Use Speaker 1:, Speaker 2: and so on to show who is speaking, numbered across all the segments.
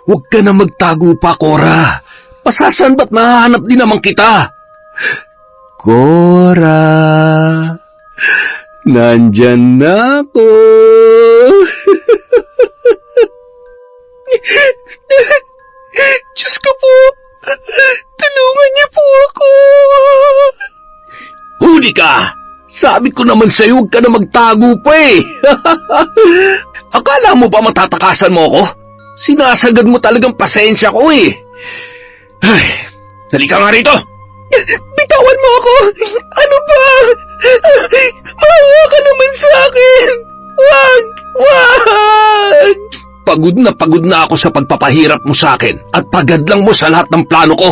Speaker 1: Huwag ka na magtago pa, Cora. Pasasan ba't mahanap din naman kita? Cora, nandyan na ako.
Speaker 2: Diyos ko po, tulungan niyo po ako.
Speaker 1: Huli ka! Sabi ko naman sa'yo, huwag ka na magtago pa eh. Akala mo ba matatakasan mo ako? Sinasagad mo talagang pasensya ko eh. Ay, halika nga rito.
Speaker 2: Bitawan mo ako! Ano ba? Maawa ka naman sa akin! Wag! Wag!
Speaker 1: Pagod na ako sa pagpapahirap mo sa akin at pagadlang mo sa lahat ng plano ko.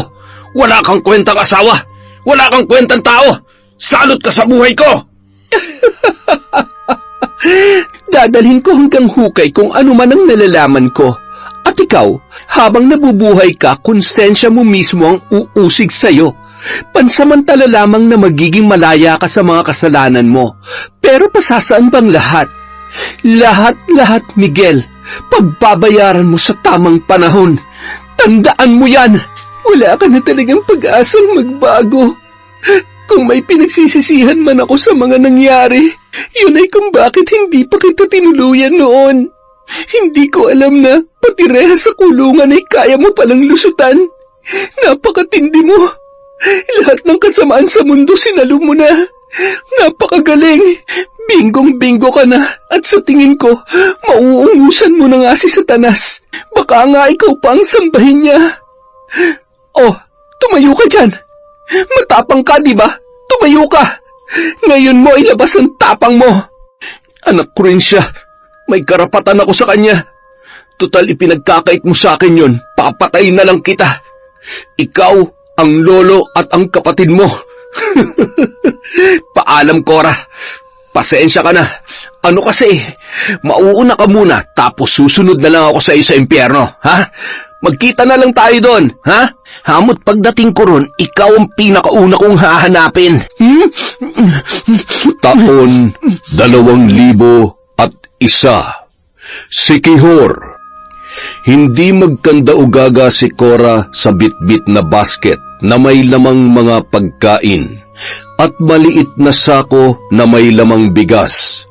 Speaker 1: Wala kang kwentang asawa. Wala kang kwentang tao. Salot ka sa buhay ko.
Speaker 2: Dadalhin ko hanggang hukay kung ano man ang nalalaman ko. At ikaw, habang nabubuhay ka, konsensya mo mismo ang uusig sa'yo. Pansamantala lamang na magiging malaya ka sa mga kasalanan mo. Pero pasasaan bang lahat? Lahat, Miguel. Pagbabayaran mo sa tamang panahon. Tandaan mo yan. Wala ka na talagang pag-asang magbago. Kung may pinagsisisihan man ako sa mga nangyari, yun ay kung bakit hindi pa kita tinuluyan noon. Hindi ko alam na pati reha sa kulungan ay kaya mo palang lusutan. Napakatindi mo. Lahat ng kasamaan sa mundo sinalo mo na. Napakagaling. Binggong-bingo ka na. At sa tingin ko, mauungusan mo na nga si Satanas. Baka nga ikaw pa ang sambahin niya. Oh, tumayo ka dyan. Matapang ka, di ba? Tumayo ka. Ngayon mo ilabas ang tapang mo. Anak ko rin siya. May karapatan ako sa kanya. Tutal ipinagkakait mo sa akin yun. Papatayin na lang kita. Ikaw, ang lolo at ang kapatid mo. Paalam, Cora. Pasensya ka na. Ano kasi, mauuna ka muna tapos susunod na lang ako sa iyo sa impyerno, ha? Magkita na lang tayo doon, ha? Hamot pagdating ko ron, ikaw ang pinakauna kong hahanapin.
Speaker 1: Taon 2001. Si Kihor. Hindi magkanda-ugaga si Cora sa bitbit na basket na may lamang mga pagkain at maliit na sako na may lamang bigas.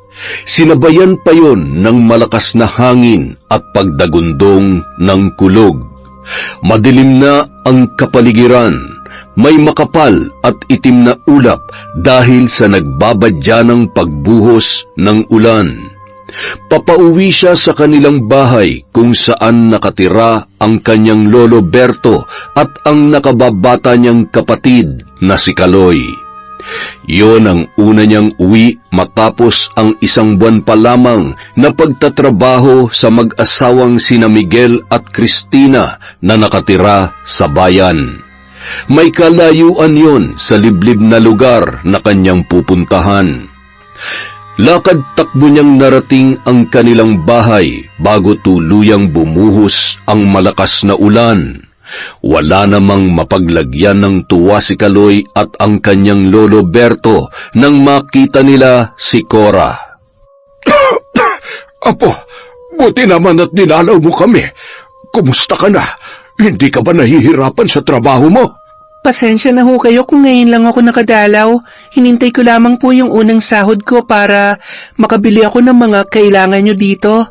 Speaker 1: Sinabayan pa yon ng malakas na hangin at pagdagundong ng kulog. Madilim na ang kapaligiran, may makapal at itim na ulap dahil sa nagbabadya ng pagbuhos ng ulan. Papauwi siya sa kanilang bahay kung saan nakatira ang kanyang lolo Berto at ang nakababata niyang kapatid na si Kaloy. Yon ang una niyang uwi matapos ang 1 buwan pa lamang na pagtatrabaho sa mag-asawang sina Miguel at Cristina na nakatira sa bayan. May kalayuan yon sa liblib na lugar na kanyang pupuntahan. Lakad-takbo niyang narating ang kanilang bahay bago tuluyang bumuhos ang malakas na ulan. Wala namang mapaglagyan ng tuwa si Kaloy at ang kanyang lolo Berto nang makita nila si Cora.
Speaker 3: Apo, buti naman at dinalaw mo kami. Kumusta ka na? Hindi ka ba nahihirapan sa trabaho mo?
Speaker 2: Pasensya na ho kayo kung ngayon lang ako nakadalaw. Hinintay ko lamang po yung unang sahod ko para makabili ako ng mga kailangan nyo dito.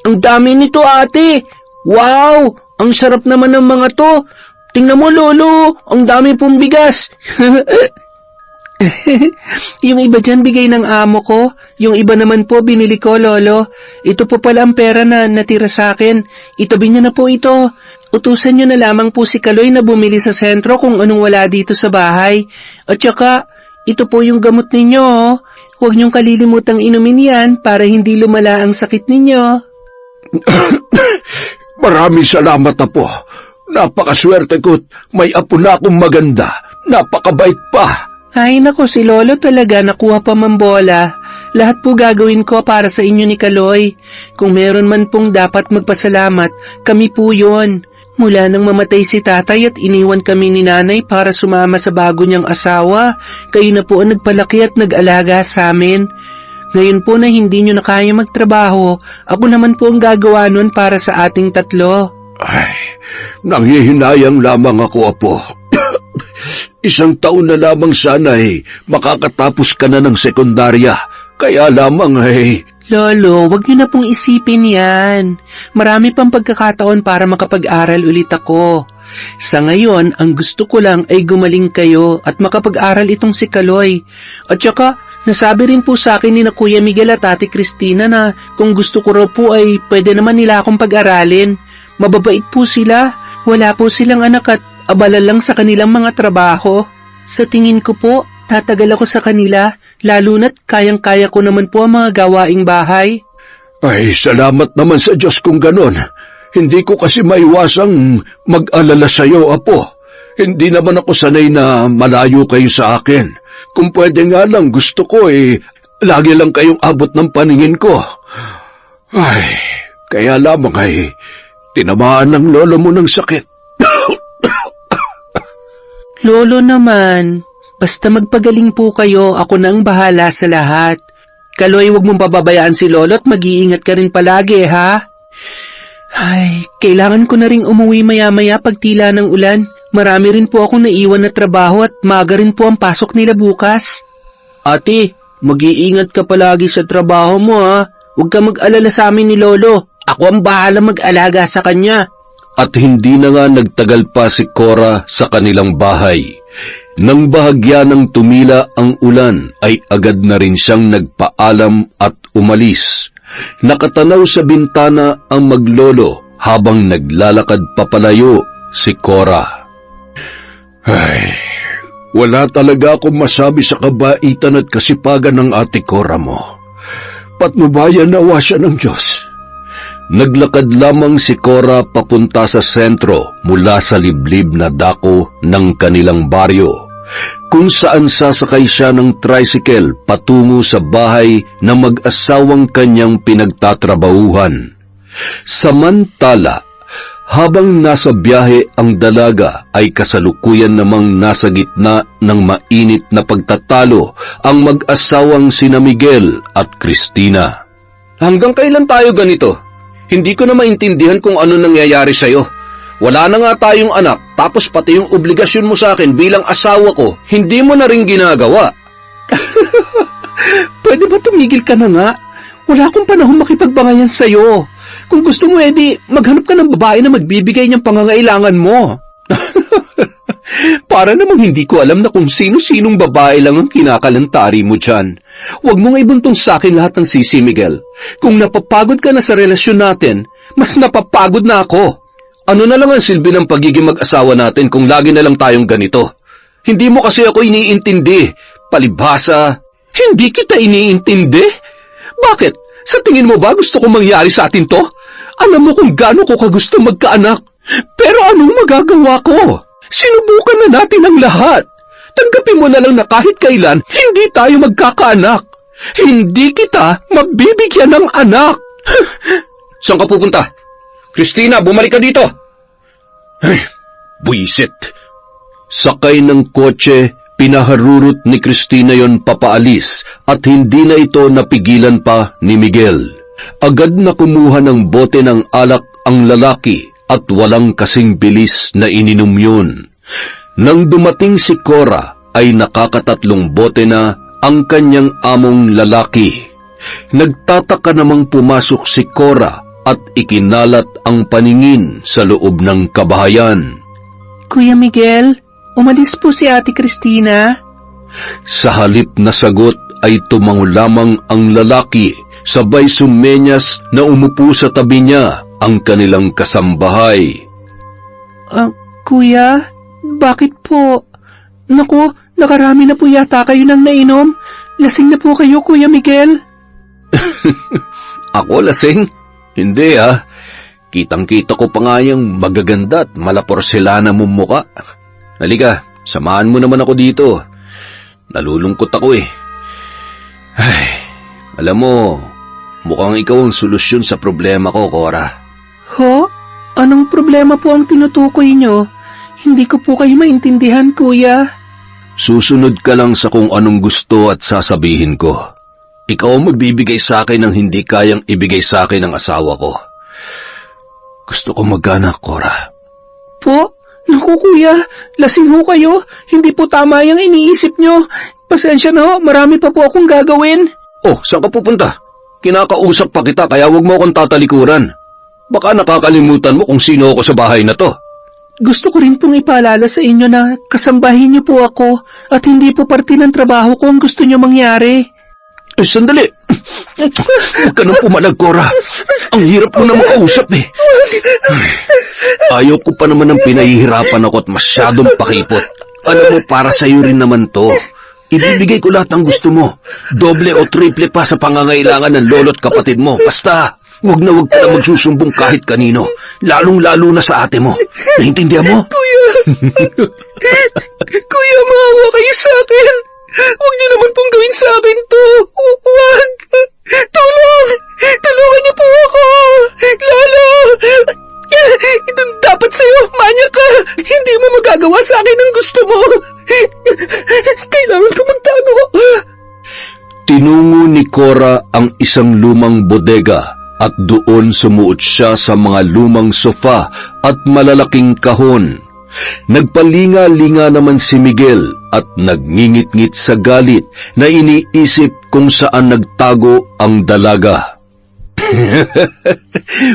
Speaker 2: Ang dami nito, ate. Wow! Ang sarap naman ng mga to. Tingnan mo, lolo. Ang dami pong bigas. Yung iba dyan bigay ng amo ko. Yung iba naman po binili ko, lolo. Ito po pala ang pera na natira sa akin. Itabi nyo na po ito. Utusan nyo na lamang po si Kaloy na bumili sa sentro kung anong wala dito sa bahay. At saka, ito po yung gamot ninyo. Huwag nyong kalilimutang inumin yan para hindi lumala ang sakit ninyo.
Speaker 3: Maraming salamat, Apo. Napakaswerte ko't may apo na akong maganda. Napakabait pa.
Speaker 2: Ay nako, si lolo talaga nakuha pa mambola. Lahat po gagawin ko para sa inyo ni Kaloy. Kung meron man pong dapat magpasalamat, kami po yon. Mula nang mamatay si tatay at iniwan kami ni nanay para sumama sa bago niyang asawa, kayo na po ang nagpalaki at nag-alaga sa amin. Ngayon po na hindi nyo na kaya magtrabaho, ako naman po ang gagawa nun para sa ating tatlo.
Speaker 3: Ay, nanghihinayang lamang ako, Apo. Isang taon na lamang sana makakatapos ka na ng sekundarya. Kaya lamang
Speaker 2: Lolo, wag nyo na pong isipin yan. Marami pang pagkakataon para makapag-aral ulit ako. Sa ngayon, ang gusto ko lang ay gumaling kayo at makapag-aral itong si Kaloy. At saka, nasabi rin po sa akin ni na Kuya Miguel at Ate Cristina na kung gusto ko raw po ay pwede naman nila akong pag-aralin. Mababait po sila. Wala po silang anak at abala lang sa kanilang mga trabaho. Sa tingin ko po, tatagal ako sa kanila, lalo na't kayang-kaya ko naman po ang mga gawaing bahay.
Speaker 3: Ay, salamat naman sa Diyos kung ganon. Hindi ko kasi maiwasang mag-alala sa iyo, Apo. Hindi naman ako sanay na malayo kayo sa akin. Kung pwede nga lang, gusto ko lagi lang kayong abot ng paningin ko. Ay, kaya lamang tinamaan ng lolo mo ng sakit.
Speaker 2: Lolo naman, basta magpagaling po kayo, ako na ang bahala sa lahat. Kaloy, huwag mong pababayaan si Lolo at mag-iingat ka rin palagi, ha? Ay, kailangan ko na ring umuwi maya-maya pag tila ng ulan. Marami rin po akong naiwan na trabaho at maaga rin po ang pasok nila bukas. Ate, mag-iingat ka palagi sa trabaho mo, ha? Huwag ka mag-alala sa amin ni Lolo. Ako ang bahala mag-alaga sa kanya.
Speaker 1: At hindi na nga nagtagal pa si Cora sa kanilang bahay. Nang bahagya ng tumila ang ulan ay agad na rin siyang nagpaalam at umalis. Nakatanaw sa bintana ang maglolo habang naglalakad papalayo si Cora.
Speaker 3: Ay, wala talaga akong masabi sa kabaitan at kasipagan ng ate Cora mo. Patnubayan nawa siya ng Diyos.
Speaker 1: Naglakad lamang si Cora papunta sa sentro mula sa liblib na dako ng kanilang baryo, kung saan sasakay siya ng tricycle patungo sa bahay na mag-asawang kanyang pinagtatrabahuhan. Samantala, habang nasa biyahe ang dalaga ay kasalukuyan namang nasa gitna ng mainit na pagtatalo ang mag-asawang sina Miguel at Cristina.
Speaker 2: Hanggang kailan tayo ganito? Hindi ko na maintindihan kung ano nangyayari sa'yo. Wala na nga tayong anak, tapos pati yung obligasyon mo sa akin bilang asawa ko, hindi mo na rin ginagawa. Pwede ba tumigil ka na nga? Wala akong panahon makipagbangayan sa'yo. Kung gusto mo, edi, maghanap ka ng babae na magbibigay niyang pangangailangan mo. Para namang hindi ko alam na kung sino-sinong babae lang ang kinakalantari mo dyan. Huwag mo nga ibuntong sa akin lahat ng sisi, Miguel. Kung napapagod ka na sa relasyon natin, mas napapagod na ako. Ano na lang ang silbi ng pagiging mag-asawa natin kung lagi na lang tayong ganito? Hindi mo kasi ako iniintindi. Palibhasa. Hindi kita iniintindi? Bakit? Sa tingin mo ba gusto kong mangyari sa atin to? Alam mo kung gaano ko kagusto magkaanak. Pero anong magagawa ko? Sinubukan na natin ang lahat. Tanggapin mo na lang na kahit kailan, hindi tayo magkakaanak. Hindi kita mabibigyan ng anak. Saan ka pupunta? Christina, bumalik ka dito.
Speaker 3: Ay, buisit.
Speaker 1: Sakay ng kotse, pinaharurot ni Cristina yon papaalis at hindi na ito napigilan pa ni Miguel. Agad na kumuha ng bote ng alak ang lalaki at walang kasing bilis na ininom yun. Nang dumating si Cora ay nakakatatlong bote na ang kanyang among lalaki. Nagtataka namang pumasok si Cora at ikinalat ang paningin sa loob ng kabahayan.
Speaker 2: Kuya Miguel, umalis po si Ate Cristina.
Speaker 1: Sa halip na sagot ay tumango lamang ang lalaki, sabay sumenyas na umupo sa tabi niya ang kanilang kasambahay.
Speaker 2: Kuya, bakit po? Naku, nakarami na po yata kayo ng nainom. Lasing na po kayo, Kuya Miguel.
Speaker 1: Ako lasing? Hindi Kitang-kita ko pa nga yung magaganda at malaporselana mong muka. Halika, samahan mo naman ako dito. Nalulungkot ako Ay, alam mo, mukhang ikaw ang solusyon sa problema ko, Cora.
Speaker 2: Ho? Anong problema po ang tinutukoy nyo? Hindi ko po kayo maintindihan, Kuya.
Speaker 1: Susunod ka lang sa kung anong gusto at sasabihin ko. Ikaw ang magbibigay sa akin ng hindi kayang ibigay sa akin ng asawa ko. Gusto ko mag-anak, Cora.
Speaker 2: Po? Naku kuya, lasing ho kayo. Hindi po tama yung iniisip nyo. Pasensya na ho, marami pa po akong gagawin.
Speaker 1: Oh, saan ka pupunta? Kinakausap pa kita kaya huwag mo akong tatalikuran. Baka nakakalimutan mo kung sino ako sa bahay na to.
Speaker 2: Gusto ko rin pong ipaalala sa inyo na kasambahin niyo po ako at hindi po parte ng trabaho ko ang gusto niyo mangyari.
Speaker 1: Eh, sandali. Huwag ka nang pumalag, Cora. Ang hirap mo na makausap eh. Ayaw ko pa naman ng pinahihirapan ako at masyadong pakipot. Alam mo, para sa'yo rin naman to. Ibibigay ko lahat ng gusto mo. Doble o triple pa sa pangangailangan ng lolo't kapatid mo. Basta, huwag ka na magsusumbong kahit kanino. Lalong-lalo na sa ate mo. Naintindihan mo?
Speaker 2: Kuya! Kuya, maawa kayo sa akin! Huwag niyo naman pong gawin sa akin to! Huwag! Tulong! Tulungan niyo po ako! Lolo! Ito dapat sa'yo! Manyak ka! Hindi mo magagawa sa akin ang gusto mo! Kailangan ko magtago!
Speaker 1: Tinungo ni Cora ang isang lumang bodega at doon sumuot siya sa mga lumang sofa at malalaking kahon. Nagpalinga-linga naman si Miguel at nagngingit-ngit sa galit na iniisip kung saan nagtago ang dalaga.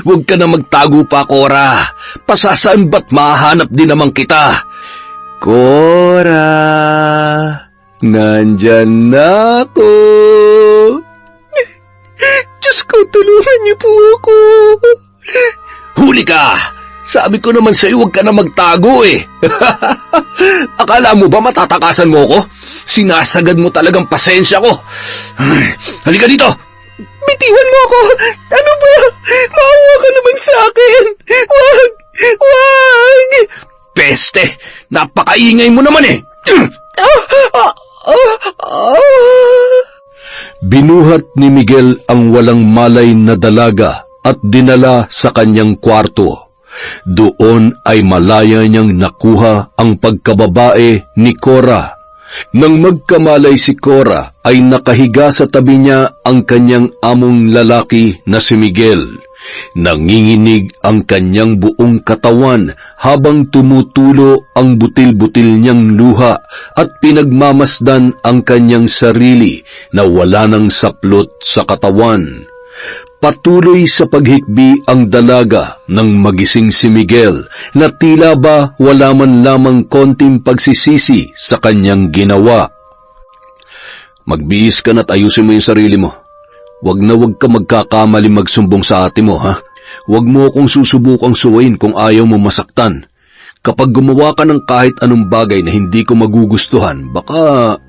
Speaker 1: Huwag ka na magtago pa, Cora. Pasasaan ba't mahanap din naman kita? Cora, nandyan na ako.
Speaker 2: Diyos ko, tulungan niyo po ako.
Speaker 1: Huli ka! Sabi ko naman sa'yo, huwag ka na magtago eh. Akala mo ba matatakasan mo ko? Sinasagad mo talagang pasensya ko. Halika dito!
Speaker 2: Bitiwan mo ako! Ano ba? Maawa ka naman sa akin! Wag! Wag!
Speaker 1: Peste! Napakaingay mo naman eh! Binuhat ni Miguel ang walang malay na dalaga at dinala sa kanyang kwarto. Doon ay malaya niyang nakuha ang pagkababae ni Cora. Nang magkamalay si Cora ay nakahiga sa tabi niya ang kanyang among lalaki na si Miguel. Nanginginig ang kanyang buong katawan habang tumutulo ang butil-butil niyang luha at pinagmamasdan ang kanyang sarili na wala ng saplot sa katawan. Patuloy sa paghikbi ang dalaga nang magising si Miguel na tila ba wala man lamang konting pagsisisi sa kanyang ginawa. Magbihis ka na't ayusin mo yung sarili mo. Huwag ka magkakamali magsumbong sa ate mo, ha? Huwag mo akong susubukang suwain kung ayaw mo masaktan. Kapag gumawa ka ng kahit anong bagay na hindi ko magugustuhan, baka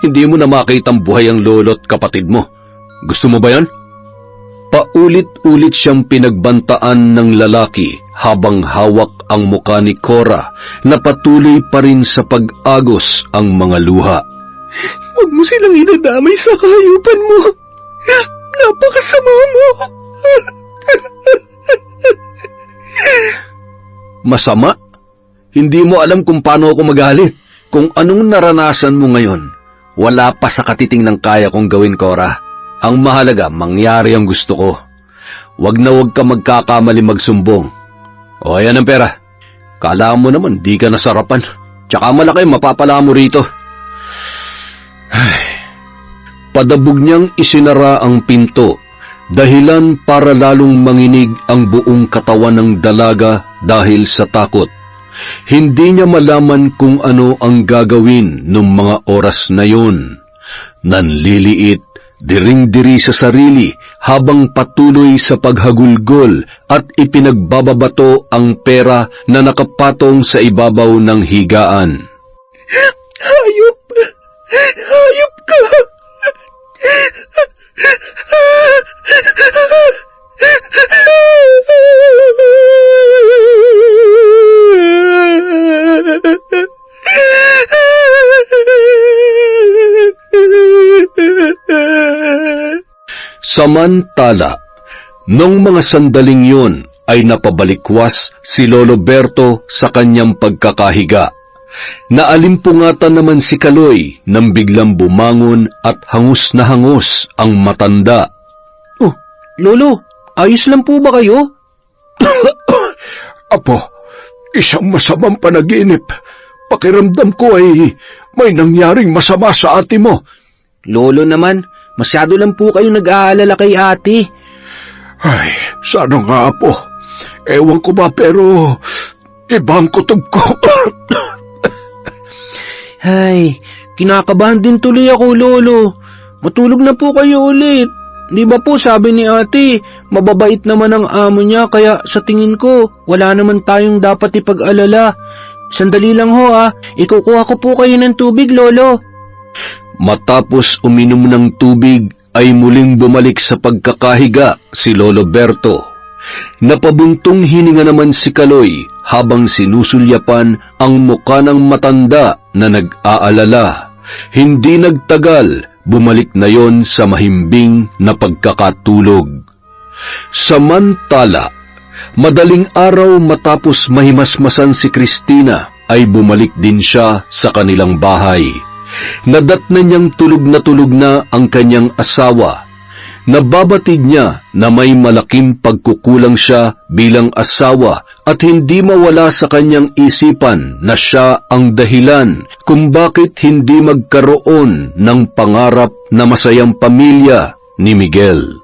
Speaker 1: hindi mo na makitang buhay ang lolo't kapatid mo. Gusto mo ba yan? Paulit-ulit siyang pinagbantaan ng lalaki habang hawak ang muka ni Cora na patuloy pa rin sa pag-agos ang mga luha.
Speaker 2: Huwag mo silang inadamay sa kahayupan mo. Napakasama mo.
Speaker 1: Masama? Hindi mo alam kung paano ako magalit. Kung anong naranasan mo ngayon, wala pa sa katiting ng kaya kong gawin, Cora. Ang mahalaga, mangyari ang gusto ko. Huwag ka magkakamali magsumbong. O, ayan ang pera. Kala mo naman, di ka nasarapan. Tsaka malaki, mapapala mo rito. Padabog niyang isinara ang pinto, dahilan para lalong manginig ang buong katawan ng dalaga dahil sa takot. Hindi niya malaman kung ano ang gagawin nung mga oras na yun. Nanliliit, diring-diri sa sarili habang patuloy sa paghagulgol at ipinagbababato ang pera na nakapatong sa ibabaw ng higaan.
Speaker 2: Hayop! Hayop ka!
Speaker 1: Samantala, nung mga sandaling yun ay napabalikwas si Lolo Berto sa kanyang pagkakahiga. Naalimpungatan naman si Kaloy nang biglang bumangon at hangus na hangus ang matanda.
Speaker 2: Oh, Lolo, ayos lang po ba kayo?
Speaker 3: Apo, isang masamang panaginip. Pakiramdam ko ay may nangyaring masama sa ate mo.
Speaker 2: Lolo naman, masyado lang po kayo nag-aalala kay ate.
Speaker 3: Ay, sana nga, Apo. Ewan ko ba, pero ibang kutob ko.
Speaker 2: Ay, kinakabahan din tuloy ako, Lolo. Matulog na po kayo ulit. Di ba po sabi ni ate, mababait naman ang amo niya, kaya sa tingin ko, wala naman tayong dapat ipag-alala. Sandali lang ho ikukuha ko po kayo ng tubig, Lolo.
Speaker 1: Matapos uminom ng tubig ay muling bumalik sa pagkakahiga si Lolo Berto. Napabuntong hininga naman si Kaloy habang sinusulyapan ang muka ng matanda na nag-aalala. Hindi nagtagal, bumalik na yon sa mahimbing na pagkakatulog. Samantala, madaling araw matapos mahimasmasan si Cristina ay bumalik din siya sa kanilang bahay. Nadatnan niyang tulog na ang kanyang asawa. Nababatid niya na may malaking pagkukulang siya bilang asawa at hindi mawala sa kanyang isipan na siya ang dahilan kung bakit hindi magkaroon ng pangarap na masayang pamilya ni Miguel.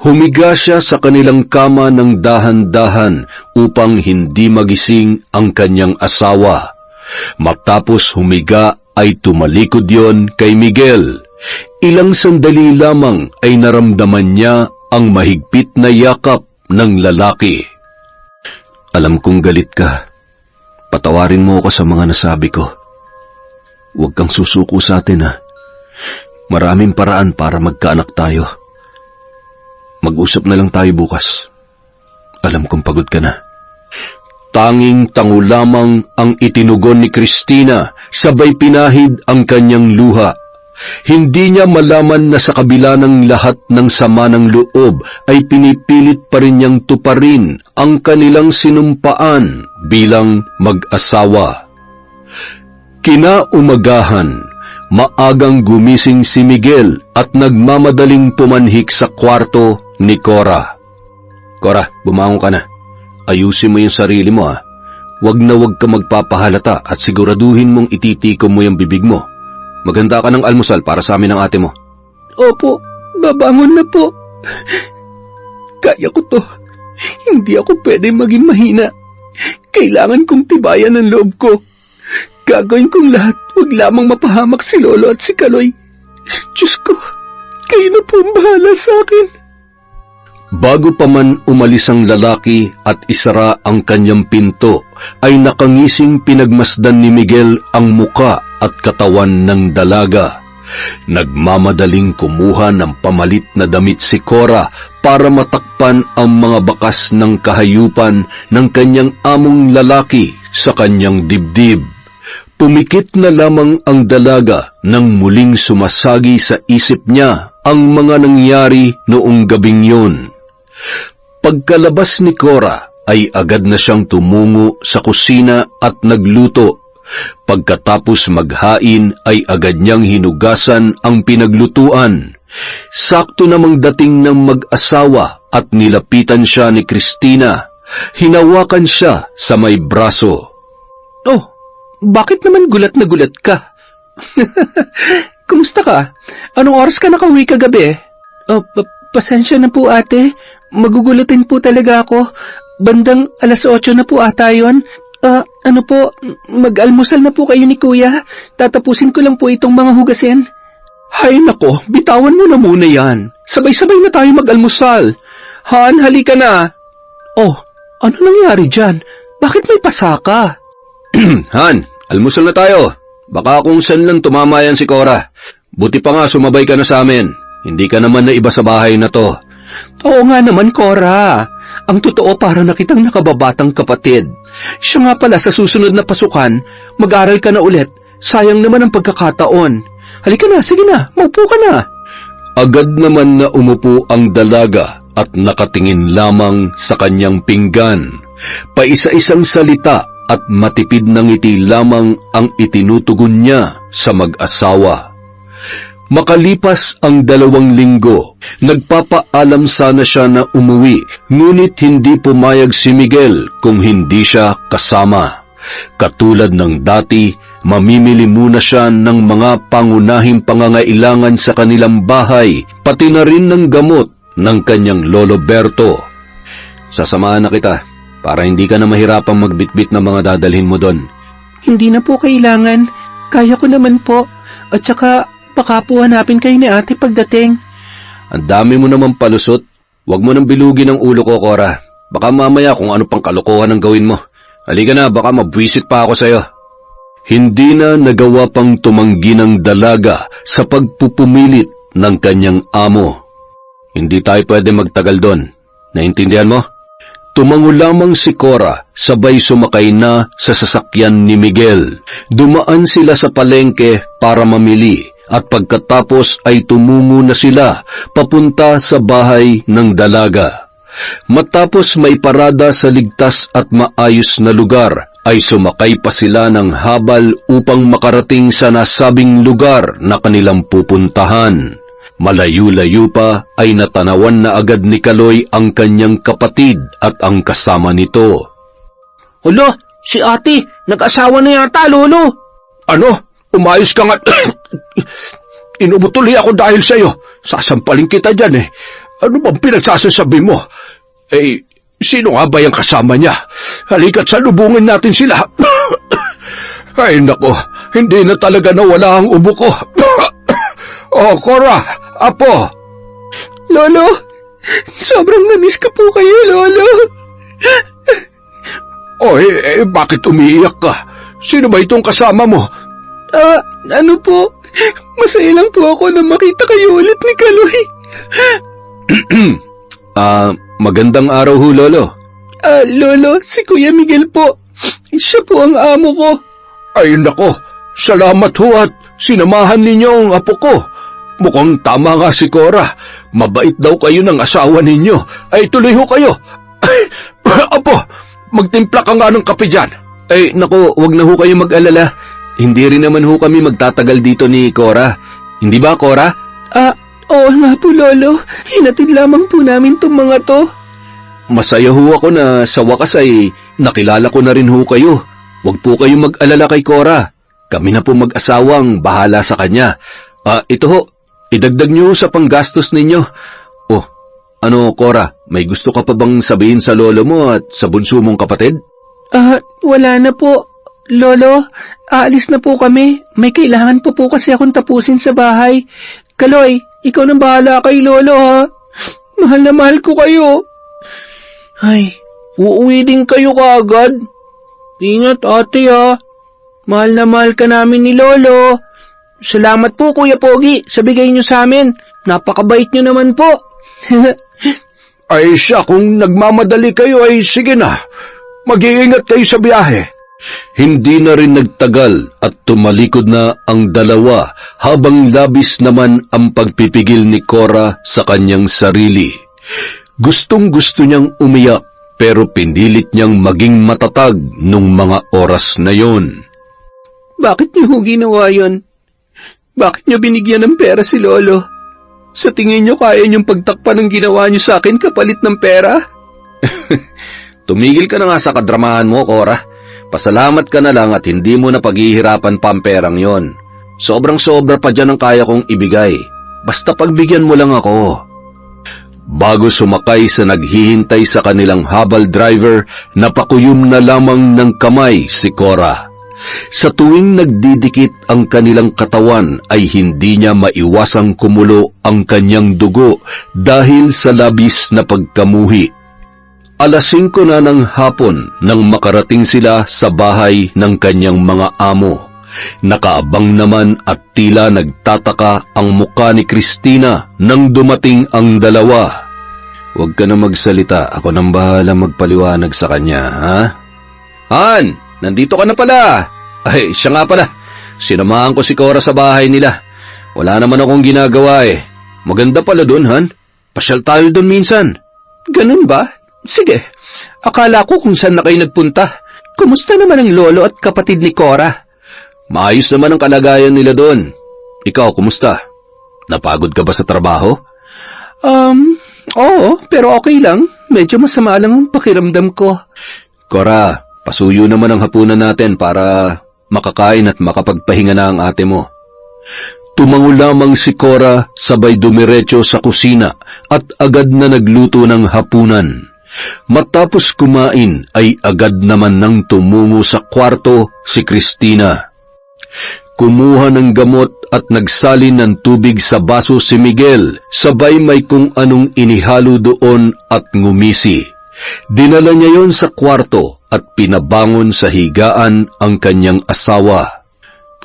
Speaker 1: Humiga siya sa kanilang kama ng dahan-dahan upang hindi magising ang kanyang asawa. Matapos humiga ay tumalikod yon kay Miguel. Ilang sandali lamang ay naramdaman niya ang mahigpit na yakap ng lalaki. Alam kong galit ka. Patawarin mo ako sa mga nasabi ko. Huwag kang susuko sa atin, ha. Maraming paraan para magkaanak tayo. Mag-usap na lang tayo bukas. Alam kong pagod ka na. Tanging tango lamang ang itinugon ni Cristina, sabay pinahid ang kanyang luha. Hindi niya malaman na sa kabila ng lahat ng sama ng loob ay pinipilit pa rin niyang tuparin ang kanilang sinumpaan bilang mag-asawa. Kinaumagahan, maagang gumising si Miguel at nagmamadaling pumanhik sa kwarto ni Cora. Cora, bumangon ka na. Ayusin mo yung sarili mo, ha. Wag na wag ka magpapahalata at siguraduhin mong ititikom mo yung bibig mo. Maganda ka ng almusal para sa amin ng ate mo.
Speaker 2: Opo, babangon na po. Kaya ko to. Hindi ako pwede maging mahina. Kailangan kong tibayan ang loob ko. Gagawin kong lahat, wag lamang mapahamak si Lolo at si Kaloy. Diyos ko, kayo na po ang bahala sa akin.
Speaker 1: Bago pa man umalis ang lalaki at isara ang kanyang pinto, ay nakangising pinagmasdan ni Miguel ang muka at katawan ng dalaga. Nagmamadaling kumuha ng pamalit na damit si Cora para matakpan ang mga bakas ng kahayupan ng kanyang among lalaki sa kanyang dibdib. Pumikit na lamang ang dalaga nang muling sumasagi sa isip niya ang mga nangyari noong gabing yun. Pagkalabas ni Cora ay agad na siyang tumungo sa kusina at nagluto. Pagkatapos maghain ay agad niyang hinugasan ang pinaglutuan. Sakto namang dating ng mag-asawa at nilapitan siya ni Cristina. Hinawakan siya sa may braso.
Speaker 2: Oh, bakit naman gulat na gulat ka? Kumusta ka? Anong oras ka nakauwi kagabi? Oh, pasensya na po ate. Magugulatin po talaga ako. Bandang 8:00 na po ata yun. Ano po, mag-almusal na po kayo ni Kuya. Tatapusin ko lang po itong mga hugasin. Hay nako, bitawan mo na muna yan. Sabay-sabay na tayo mag-almusal. Han, halika na. Oh, ano nangyari dyan? Bakit may pasaka?
Speaker 1: Han, almusal na tayo. Baka kung saan lang tumama yan si Cora. Buti pa nga sumabay ka na sa amin. Hindi ka naman na iba sa bahay na to.
Speaker 2: Oo nga naman, Cora. Ang totoo para na kitang nakababatang kapatid. Siya nga pala sa susunod na pasukan, mag-aral ka na ulit. Sayang naman ang pagkakataon. Halika na, sige na, maupo ka na.
Speaker 1: Agad naman na umupo ang dalaga at nakatingin lamang sa kanyang pinggan. Paisa-isang salita at matipid na ngiti lamang ang itinutugon niya sa mag-asawa. Makalipas ang 2 linggo, nagpapaalam sana siya na umuwi, ngunit hindi pumayag si Miguel kung hindi siya kasama. Katulad ng dati, mamimili muna siya ng mga pangunahing pangangailangan sa kanilang bahay, pati na rin ng gamot ng kanyang Lolo Berto. Sasamahan na kita, para hindi ka na mahirapang magbitbit ng mga dadalhin mo doon.
Speaker 2: Hindi na po kailangan. Kaya ko naman po. At saka, baka po hanapin kayo ni ate pagdating.
Speaker 1: Ang dami mo naman palusot. Huwag mo nang bilugin ang ulo ko, Cora. Baka mamaya kung ano pang kalokohan ang gawin mo. Halika na, baka mabwisit pa ako sa'yo. Hindi na nagawa pang tumanggi ng dalaga sa pagpupumilit ng kanyang amo. Hindi tayo pwede magtagal doon. Naintindihan mo? Tumango lamang si Cora, sabay sumakay na sa sasakyan ni Miguel. Dumaan sila sa palengke para mamili at pagkatapos ay tumungo na sila papunta sa bahay ng dalaga. Matapos may parada sa ligtas at maayos na lugar, ay sumakay pa sila ng habal upang makarating sa nasabing lugar na kanilang pupuntahan. Malayo-layo pa ay natanawan na agad ni Kaloy ang kanyang kapatid at ang kasama nito.
Speaker 2: Hala, si ate, nag-asawa na yata, Lolo.
Speaker 3: Ano? Umayos ka nga. Inubutuloy ako dahil sa'yo. Sasampalin kita dyan eh. Ano bang pinagsasasabi mo? Sino nga ba yung kasama niya? Halika't salubungin natin sila. Ay nako, hindi na talaga nawala ang ubo ko. Oh, Cora, apo.
Speaker 2: Lolo, sobrang namiss ko po kayo, Lolo.
Speaker 3: Bakit umiiyak ka? Sino ba itong kasama mo?
Speaker 2: Ano po? Masaya lang po ako na makita kayo ulit ni Kaloy.
Speaker 1: Magandang araw ho, Lolo.
Speaker 2: Lolo, si Kuya Miguel po. Siya po ang amo ko.
Speaker 3: Ay nako, salamat ho at sinamahan ninyo ang apo ko. Mukhang tama nga si Cora. Mabait daw kayo ng asawa ninyo. Ay tuloy ho kayo. Apo, magtimpla ka nga ng kape dyan.
Speaker 1: Naku, wag na ho kayo mag-alala. Hindi rin naman ho kami magtatagal dito ni Cora. Hindi ba, Cora?
Speaker 2: Oo nga po, Lolo. Hinatid lamang po namin tong mga to.
Speaker 1: Masaya ho ako na sa wakas ay nakilala ko na rin ho kayo. Wag po kayong mag-alala kay Cora. Kami na po mag-asawang bahala sa kanya. Ito ho, idagdag niyo sa panggastos ninyo. Oh, ano Cora, may gusto ka pa bang sabihin sa lolo mo at sa bunso mong kapatid?
Speaker 2: Wala na po. Lolo, aalis na po kami. May kailangan po kasi akong tapusin sa bahay. Kaloy, ikaw nang bahala kay Lolo, ha? Mahal na mahal ko kayo. Ay, uuwi din kayo kaagad. Ingat, ate, ha? Mahal na mahal ka namin ni Lolo. Salamat po, Kuya Pogi, sa bigay niyo sa amin. Napakabait niyo naman po.
Speaker 3: Ay siya, kung nagmamadali kayo ay sige na. Mag-iingat kayo sa biyahe.
Speaker 1: Hindi na rin nagtagal at tumalikod na ang dalawa habang labis naman ang pagpipigil ni Cora sa kanyang sarili. Gustong-gusto niyang umiyak pero pinilit niyang maging matatag nung mga oras na yon.
Speaker 2: Bakit niyo ginawa yun? Bakit niyo binigyan ng pera si Lolo? Sa tingin niyo kaya niyong pagtakpan ng ginawa niyo sa akin kapalit ng pera?
Speaker 1: Tumigil ka na nga sa kadramahan mo, Cora. Pasalamat ka na lang at hindi mo na paghihirapan pa ang perang yon. Sobrang-sobra pa dyan ang kaya kong ibigay. Basta pagbigyan mo lang ako. Bago sumakay sa naghihintay sa kanilang habal driver, napakuyom na lamang ng kamay si Cora. Sa tuwing nagdidikit ang kanilang katawan ay hindi niya maiwasang kumulo ang kanyang dugo dahil sa labis na pagkamuhi. 5:00 na ng hapon nang makarating sila sa bahay ng kanyang mga amo. Nakaabang naman at tila nagtataka ang muka ni Christina nang dumating ang dalawa. Huwag ka na magsalita, ako nang bahala magpaliwanag sa kanya, ha? Han, nandito ka na pala. Ay, siya nga pala. Sinamahan ko si Cora sa bahay nila. Wala naman akong ginagawa eh. Maganda pala dun, Han. Pasyal tayo dun minsan.
Speaker 2: Ganun ba? Sige, akala ko kung saan na kayo nagpunta. Kumusta naman ang lolo at kapatid ni Cora?
Speaker 1: Maayos naman ang kalagayan nila doon. Ikaw, kumusta? Napagod ka ba sa trabaho?
Speaker 2: Oo, pero okay lang. Medyo masama lang ang pakiramdam ko.
Speaker 1: Cora, pasuyo naman ang hapunan natin para makakain at makapagpahinga na ang ate mo. Tumango lamang si Cora sabay dumiretso sa kusina at agad na nagluto ng hapunan. Matapos kumain ay agad naman nang tumungo sa kwarto si Cristina. Kumuha ng gamot at nagsalin ng tubig sa baso si Miguel, sabay may kung anong inihalo doon at ngumisi. Dinala niya yon sa kwarto at pinabangon sa higaan ang kanyang asawa.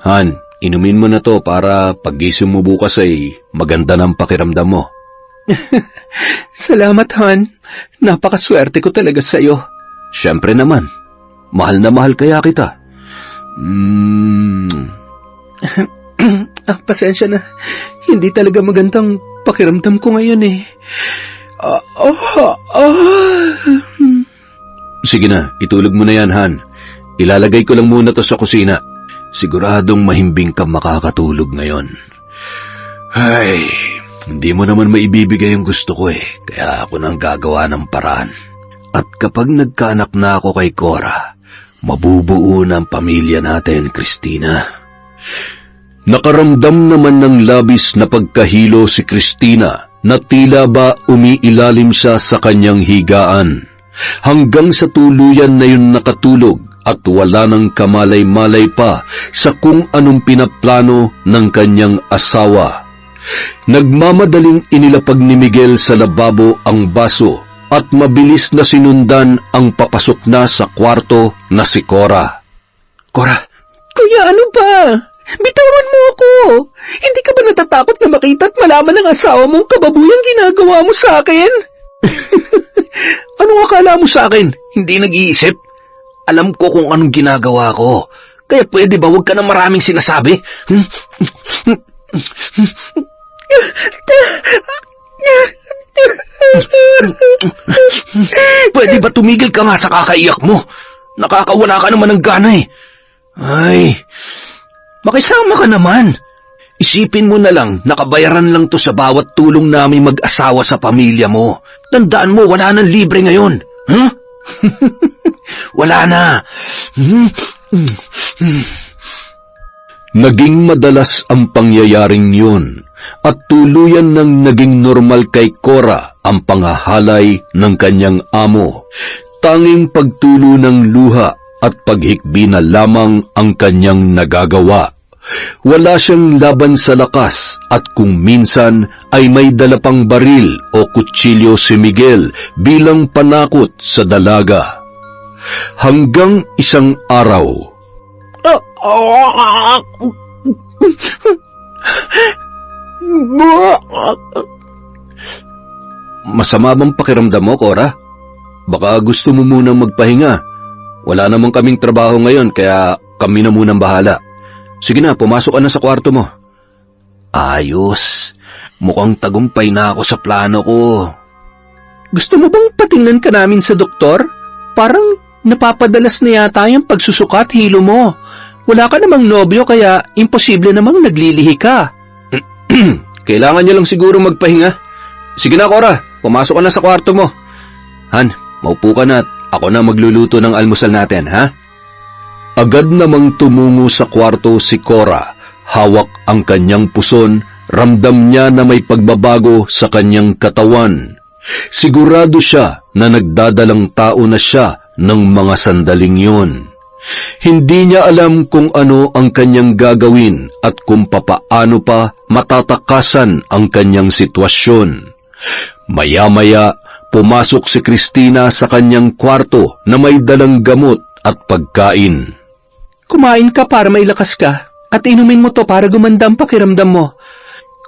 Speaker 1: Han, inumin mo na to para paggising mo bukas ay maganda ng pakiramdam mo.
Speaker 2: Salamat, Han. Napakaswerte ko talaga sa'yo.
Speaker 1: Siyempre naman, mahal na mahal kaya kita.
Speaker 2: Pasensya na. Hindi talaga magandang pakiramdam ko ngayon eh.
Speaker 1: Sige na, itulog mo na yan, Han. Ilalagay ko lang muna to sa kusina. Siguradong mahimbing ka makakatulog ngayon. Ay, hindi mo naman maibibigay ang gusto ko eh. Kaya ako nang gagawa ng paraan. At kapag nagkaanak na ako kay Cora, mabubuo na ang pamilya natin, Cristina. Nakaramdam naman ng labis na pagkahilo si Cristina na tila ba umiilalim siya sa kanyang higaan. Hanggang sa tuluyan na yun nakatulog at wala nang kamalay-malay pa sa kung anong pinaplano ng kanyang asawa. Nagmamadaling inilapag ni Miguel sa lababo ang baso at mabilis na sinundan ang papasok na sa kwarto na si Cora.
Speaker 2: Cora! Kuya, ano ba? Bitawan mo ako! Hindi ka ba natatakot na makita at malaman ng asawa mong kababuyang ginagawa mo sa akin?
Speaker 1: Anong akala mo sa akin? Hindi nag-iisip? Alam ko kung anong ginagawa ko. Kaya pwede ba huwag ka na maraming sinasabi? Pwede ba tumigil ka nga sa kakaiyak mo? Nakakawala ka naman ng gana eh. Ay, makisama ka naman. Isipin mo na lang, nakabayaran lang to sa bawat tulong namin mag-asawa sa pamilya mo. Tandaan mo, wala nang libre ngayon. Huh? Wala na. Naging madalas ang pangyayaring yun at tuluyan nang naging normal kay Cora ang pangahalay ng kanyang amo. Tanging pagtulo ng luha at paghikbi na lamang ang kanyang nagagawa. Wala siyang laban sa lakas at kung minsan ay may dala pang baril o kutsilyo si Miguel bilang panakot sa dalaga. Hanggang isang araw. Masama bang pakiramdam mo, Cora? Baka gusto mo munang magpahinga. Wala namang kaming trabaho ngayon kaya kami na munang bahala. Sige na, pumasok ka na sa kwarto mo. Ayos. Mukhang tagumpay na ako sa plano ko.
Speaker 2: Gusto mo bang patingnan ka namin sa doktor? Parang napapadalas na yata yung pagsusukat hilo mo. Wala ka namang nobyo kaya imposible namang naglilihi ka.
Speaker 1: Kailangan niya lang siguro magpahinga. Sige na, Cora. Pumasok ka na sa kwarto mo. Han, maupo ka na at ako na magluluto ng almusal natin, ha? Agad namang tumungo sa kwarto si Cora. Hawak ang kanyang puson, ramdam niya na may pagbabago sa kanyang katawan. Sigurado siya na nagdadalang tao na siya ng mga sandaling yun. Hindi niya alam kung ano ang kanyang gagawin at kung papaano pa matatakasan ang kanyang sitwasyon. Maya-maya, pumasok si Cristina sa kanyang kwarto na may dalang gamot at pagkain.
Speaker 2: Kumain ka para may lakas ka at inumin mo to para gumanda ang pakiramdam mo.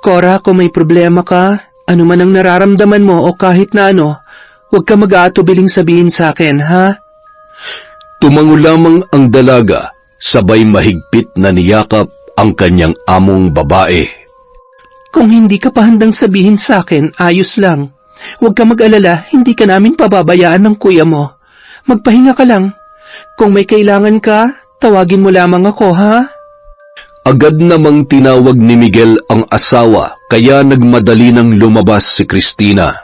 Speaker 2: Cora, kung may problema ka, ano man ang nararamdaman mo o kahit na ano, huwag ka mag-aatubiling sabihin sa akin, ha?
Speaker 1: Tumango lamang ang dalaga, sabay mahigpit na niyakap ang kanyang among babae.
Speaker 2: Kung hindi ka pa handang sabihin sa akin, ayos lang. Huwag ka mag-alala, hindi ka namin pababayaan ng kuya mo. Magpahinga ka lang. Kung may kailangan ka, tawagin mo lamang ako, ha?
Speaker 1: Agad namang tinawag ni Miguel ang asawa, kaya nagmadali nang lumabas si Cristina.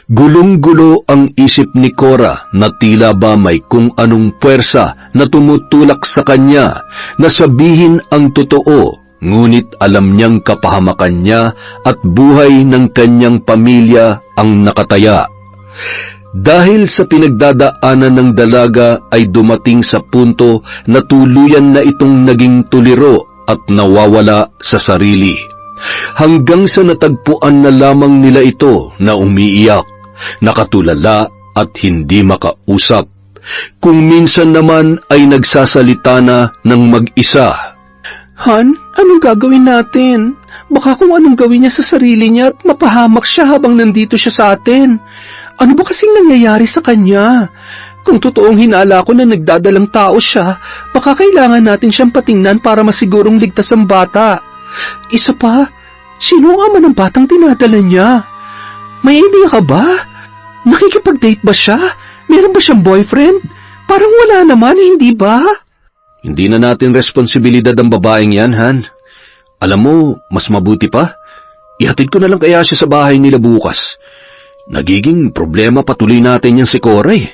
Speaker 1: Gulong-gulo ang isip ni Cora na tila ba may kung anong puwersa na tumutulak sa kanya na sabihin ang totoo, ngunit alam niyang kapahamakan niya at buhay ng kanyang pamilya ang nakataya. Dahil sa pinagdadaanan ng dalaga ay dumating sa punto na tuluyan na itong naging tuliro at nawawala sa sarili. Hanggang sa natagpuan na lamang nila ito na umiiyak, nakatulala at hindi makausap. Kung minsan naman ay nagsasalita na ng mag-isa.
Speaker 2: Han, anong gagawin natin? Baka kung anong gawin niya sa sarili niya at mapahamak siya habang nandito siya sa atin. Ano ba kasing nangyayari sa kanya? Kung totoong hinala ko na nagdadalang tao siya, baka kailangan natin siyang patingnan para masigurong ligtas ang bata. Isa pa, sino ang ama ng batang dinadala niya? May idea ka ba? Nakikipag-date ba siya? Meron ba siyang boyfriend? Parang wala naman, hindi ba?
Speaker 1: Hindi na natin responsibilidad ang babaeng yan, Han. Alam mo, mas mabuti pa. Ihatid ko na lang kaya siya sa bahay nila bukas. Nagiging problema patuloy natin yan si Cora eh.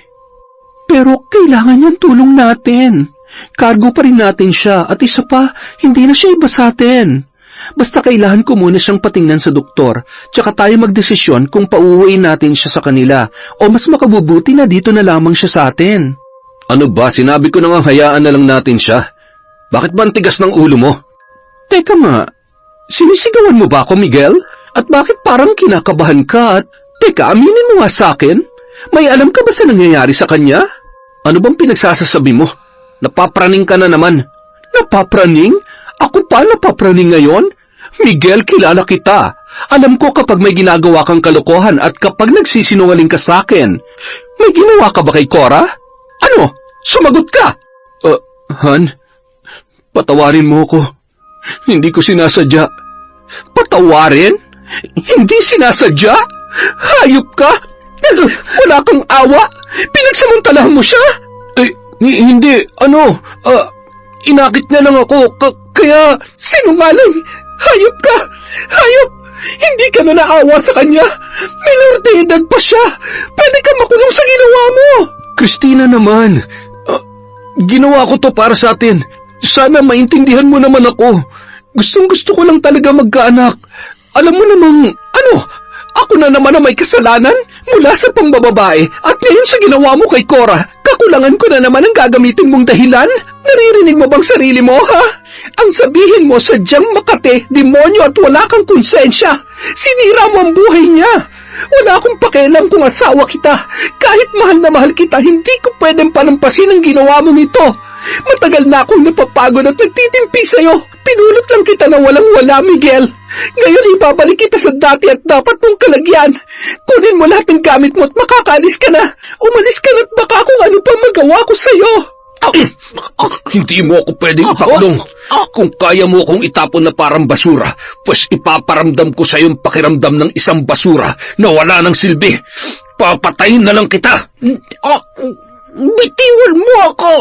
Speaker 2: Pero kailangan niyang tulong natin. Cargo pa rin natin siya at isa pa, hindi na siya iba sa atin. Basta kailangan ko muna siyang patingnan sa doktor, tsaka tayo magdesisyon kung pauuwiin natin siya sa kanila o mas makabubuti na dito na lamang siya sa atin.
Speaker 1: Ano ba, sinabi ko na nga hayaan na lang natin siya. Bakit ba ang tigas ng ulo mo?
Speaker 2: Teka nga, sinisigawan mo ba ako, Miguel? At bakit parang kinakabahan ka? Teka, aminin mo nga sa akin. May alam ka ba sa nangyayari sa kanya?
Speaker 1: Ano bang pinagsasasabi mo? Napapraning ka na naman.
Speaker 2: Napapraning? Ako pa napapraning ngayon? Miguel, kilala kita. Alam ko kapag may ginagawa kang kalokohan at kapag nagsisinungaling ka sa akin. May ginawa ka ba kay Cora? Ano? Sumagot ka!
Speaker 1: Han, patawarin mo ko. Hindi ko sinasadya.
Speaker 2: Patawarin? Hindi sinasadya? Hayop ka? Wala kang awa? Pinagsamantalahan mo siya?
Speaker 1: Hindi. Inakit niya lang ako. Kaya...
Speaker 2: Sinungaling! Hayop ka! Hayop! Hindi ka na naawa sa kanya! Minor de edad pa siya! Pwede ka makulong sa ginawa mo!
Speaker 1: Cristina naman, ginawa ko to para sa atin. Sana maintindihan mo naman ako. Gustong-gusto ko lang talaga magkaanak. Alam mo namang,
Speaker 2: Ako na naman ang may kasalanan mula sa pambababae at ngayon sa ginawa mo kay Cora. Kakulangan ko na naman ang gagamitin mong dahilan. Naririnig mo bang sarili mo, ha? Ang sabihin mo sadyang makate, demonyo at wala kang konsensya. Sinira mo ang buhay niya. Wala akong pakialam kung asawa kita. Kahit mahal na mahal kita, hindi ko pwedeng palampasin ang ginawa mong ito. Matagal na akong napapagod at nagtitimpi sa'yo. Pinulot lang kita na walang-wala, Miguel. Ngayon ibabalik kita sa dati at dapat mong kalagyan. Kunin mo lahat ng gamit mo at makakaalis ka na. Umalis ka na at baka kung ano pa magawa ko sa'yo.
Speaker 1: Hindi mo ako pwedeng ipakulong. Kung kaya mo akong itapon na parang basura, pues ipaparamdam ko sa iyong pakiramdam ng isang basura na wala ng silbi. Papatayin na lang kita.
Speaker 2: Bitiwan mo ako.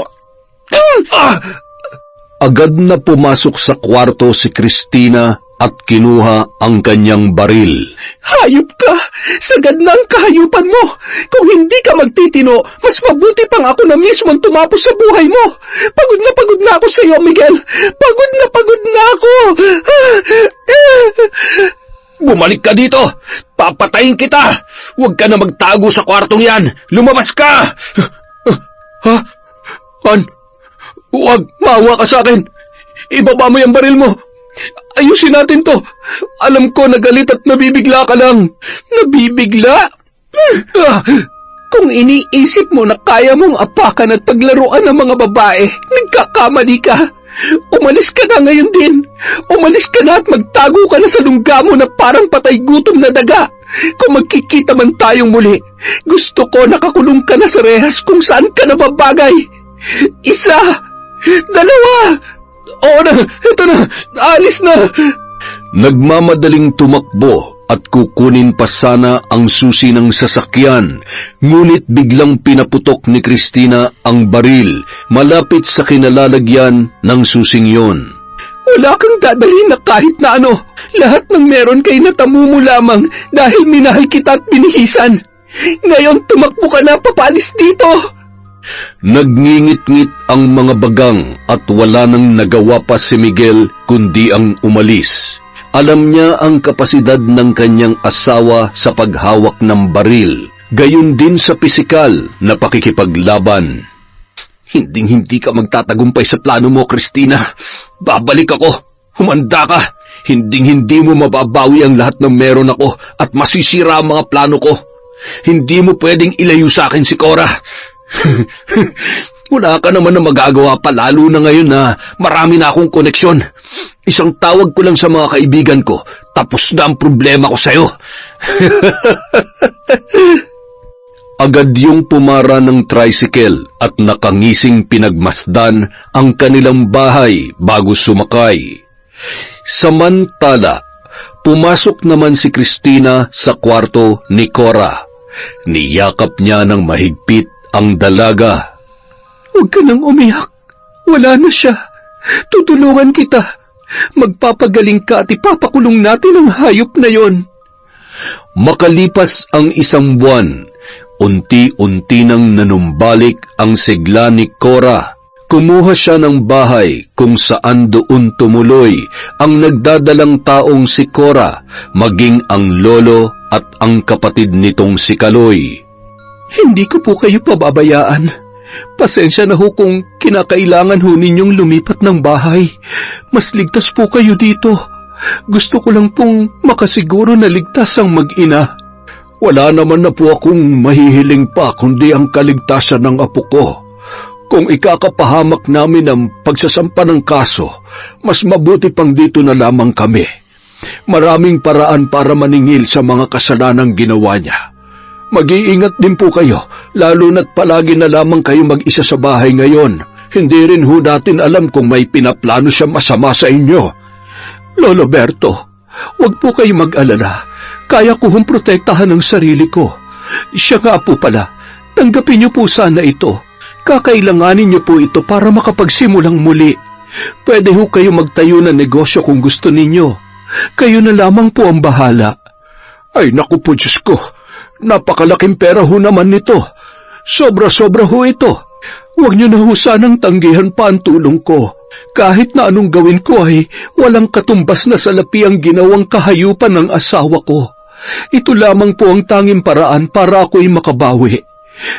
Speaker 1: Agad na pumasok sa kwarto si Cristina at kinuha ang kanyang baril.
Speaker 2: Hayop ka! Sagad na ang kahayupan mo! Kung hindi ka magtitino, mas mabuti pang ako na mismo ang tumapos sa buhay mo! Pagod na ako sa iyo, Miguel! Pagod na ako!
Speaker 1: Bumalik ka dito! Papatayin kita! Huwag ka na magtago sa kwartong yan! Lumabas ka!
Speaker 3: Ha? Han? Huwag, maawa ka sa akin. Ibaba mo yung baril mo. Ayusin natin to. Alam ko nagalit at nabibigla ka lang.
Speaker 2: Nabibigla? Kung iniisip mo na kaya mong apakan at paglaruan ng mga babae, nagkakamali ka. Umalis ka na ngayon din. Umalis ka na at magtago ka na sa lungga mo na parang patay gutom na daga. Kung magkikita man tayong muli, gusto ko nakakulong ka na sa rehas kung saan ka nababagay. Isa, dalawa, oo na, ito na, alis na.
Speaker 1: Nagmamadaling tumakbo at kukunin pa sana ang susi ng sasakyan, ngunit biglang pinaputok ni Christina ang baril malapit sa kinalalagyan ng susing yon.
Speaker 2: Wala kang dadalhin na kahit na ano. Lahat ng meron kay natamu mo lamang dahil minahal kita at binihisan. Ngayon tumakbo ka na papalis dito.
Speaker 1: Nagngingit-ngit ang mga bagang at wala nang nagawa pa si Miguel kundi ang umalis. Alam niya ang kapasidad ng kanyang asawa sa paghawak ng baril, gayon din sa pisikal na pakikipaglaban.
Speaker 2: Hinding-hindi ka magtatagumpay sa plano mo, Christina. Babalik ako. Humanda ka. Hinding-hindi mo mababawi ang lahat ng meron ako at masisira ang mga plano ko. Hindi mo pwedeng ilayo sa akin si Cora. Wala ka naman na magagawa pa, lalo na ngayon na marami na akong koneksyon. Isang tawag ko lang sa mga kaibigan ko, tapos na ang problema ko sa'yo.
Speaker 1: Agad yung pumara ng tricycle at nakangising pinagmasdan ang kanilang bahay bago sumakay. Samantala, pumasok naman si Christina sa kwarto ni Cora. Niyakap niya ng mahigpit ang dalaga.
Speaker 2: Huwag ka nang umiyak. Wala na siya. Tutulungan kita. Magpapagaling ka at ipapakulong natin ang hayop na yon.
Speaker 1: Makalipas ang isang buwan, unti-unti nang nanumbalik ang sigla ni Cora. Kumuha siya ng bahay kung saan doon tumuloy ang nagdadalang taong si Cora, maging ang lolo at ang kapatid nitong si Kaloy.
Speaker 2: Hindi ko po kayo pababayaan. Pasensya na ho kung kinakailangan ho ninyong lumipat ng bahay. Mas ligtas po kayo dito. Gusto ko lang pong makasiguro na ligtas ang mag-ina.
Speaker 3: Wala naman na po akong mahihiling pa kundi ang kaligtasan ng apo ko. Kung ikakapahamak namin ang pagsasampa ng kaso, mas mabuti pang dito na lamang kami. Maraming paraan para maningil sa mga kasalanang ginawa niya. Mag-iingat din po kayo, lalo na't palagi na lamang kayo mag-isa sa bahay ngayon. Hindi rin ho natin alam kung may pinaplano siya masama sa inyo.
Speaker 2: Lolo Berto, huwag po kayo mag-alala. Kaya ko hong protektahan ang sarili ko. Siya nga po pala, tanggapin niyo po sana ito. Kakailanganin niyo po ito para makapagsimulang muli. Pwede ho kayo magtayo ng negosyo kung gusto ninyo. Kayo na lamang po ang bahala.
Speaker 3: Ay naku po, Diyos ko. Napakalaking pera ho naman nito. Sobra-sobra ho ito.
Speaker 2: Huwag niyo na ho sanang tanggihan pa ang tulong ko. Kahit na anong gawin ko ay walang katumbas na salapi ang ginawang kahayupan ng asawa ko. Ito lamang po ang tanging paraan para ako'y makabawi.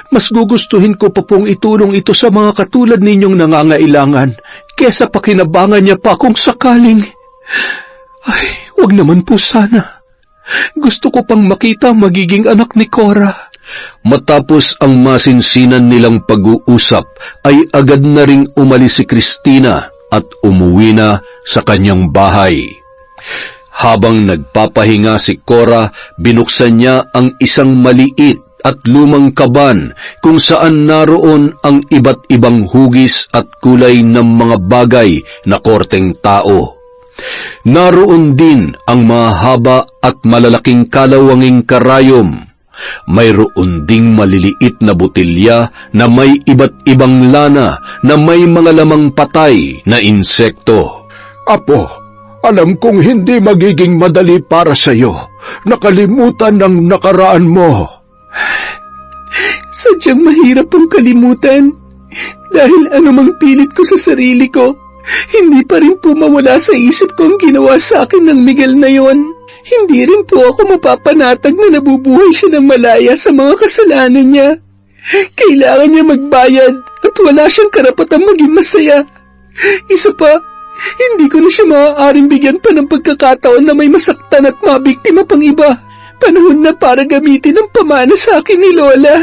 Speaker 2: Mas gugustuhin ko pa pong itulong ito sa mga katulad ninyong nangangailangan kesa pakinabangan niya pa kung sakaling... Ay, wag naman po sana. Gusto ko pang makita ang magiging anak ni Cora.
Speaker 1: Matapos ang masinsinan nilang pag-uusap, ay agad na ring umalis si Christina at umuwi na sa kanyang bahay. Habang nagpapahinga si Cora, binuksan niya ang isang maliit at lumang kaban kung saan naroon ang iba't ibang hugis at kulay ng mga bagay na korteng tao. Naroon din ang mahaba at malalaking kalawanging karayom. Mayroon ding maliliit na botilya na may iba't ibang lana na may mga lamang patay na insekto.
Speaker 3: Apo, alam kong hindi magiging madali para sa iyo. Nakalimutan ng nakaraan mo.
Speaker 2: Sadyang mahirap ang kalimutan. Dahil anumang pilit ko sa sarili ko, hindi pa rin po mawala sa isip ko ang ginawa sa akin ng Miguel na yon. Hindi rin po ako mapapanatag na nabubuhay siya ng malaya sa mga kasalanan niya. Kailangan niya magbayad at wala siyang karapatang maging masaya. Isa pa, hindi ko na siya maaaring bigyan pa ng pagkakataon na may masaktan at mabiktima pang iba. Panahon na para gamitin ang pamana sa akin ni Lola.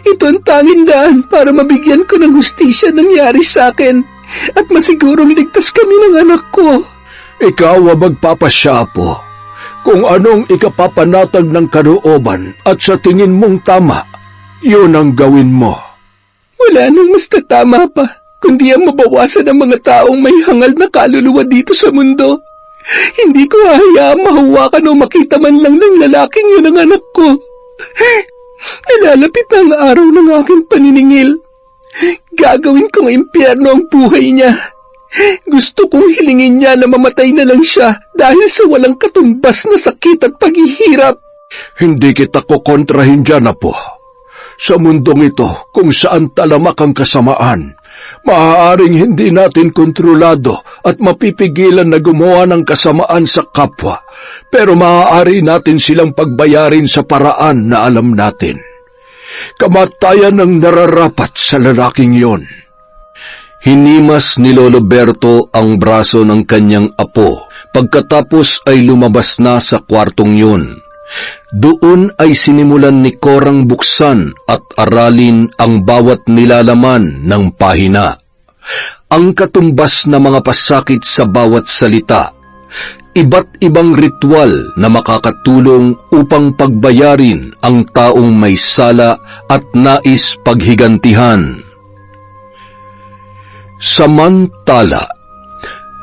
Speaker 2: Ito ang tanging daan para mabigyan ko ng hustisya nangyari sa akin at masigurong ligtas kami ng anak ko.
Speaker 3: Ikaw ang magpapasya, Apo. Kung anong ikapapanatag ng kalooban at sa tingin mong tama, yun ang gawin mo.
Speaker 2: Wala nang mas tatama pa, kundi ang mabawasan ang mga taong may hangal na kaluluwa dito sa mundo. Hindi ko hahayaang mahawakan o makita man lang ng lalaking yun ang anak ko. Nalalapit na ang araw ng aking paniningil. Gagawin kong impyerno ang buhay niya. Gusto kong hilingin niya na mamatay na lang siya dahil sa walang katumbas na sakit at paghihirap.
Speaker 3: Hindi kita kukontrahin dyan, Apo. Sa mundong ito, kung saan talamak ang kasamaan, maaaring hindi natin kontrolado at mapipigilan na gumawa ng kasamaan sa kapwa, pero maaari natin silang pagbayarin sa paraan na alam natin. Kamatayan ang nararapat sa lalaking yon.
Speaker 1: Hinimas ni Lolo Berto ang braso ng kanyang apo pagkatapos ay lumabas na sa kwartong yun. Doon ay sinimulan ni Corang buksan at aralin ang bawat nilalaman ng pahina. Ang katumbas na mga pasakit sa bawat salita, iba't ibang ritual na makakatulong upang pagbayarin ang taong may sala at nais paghigantihan. Samantala,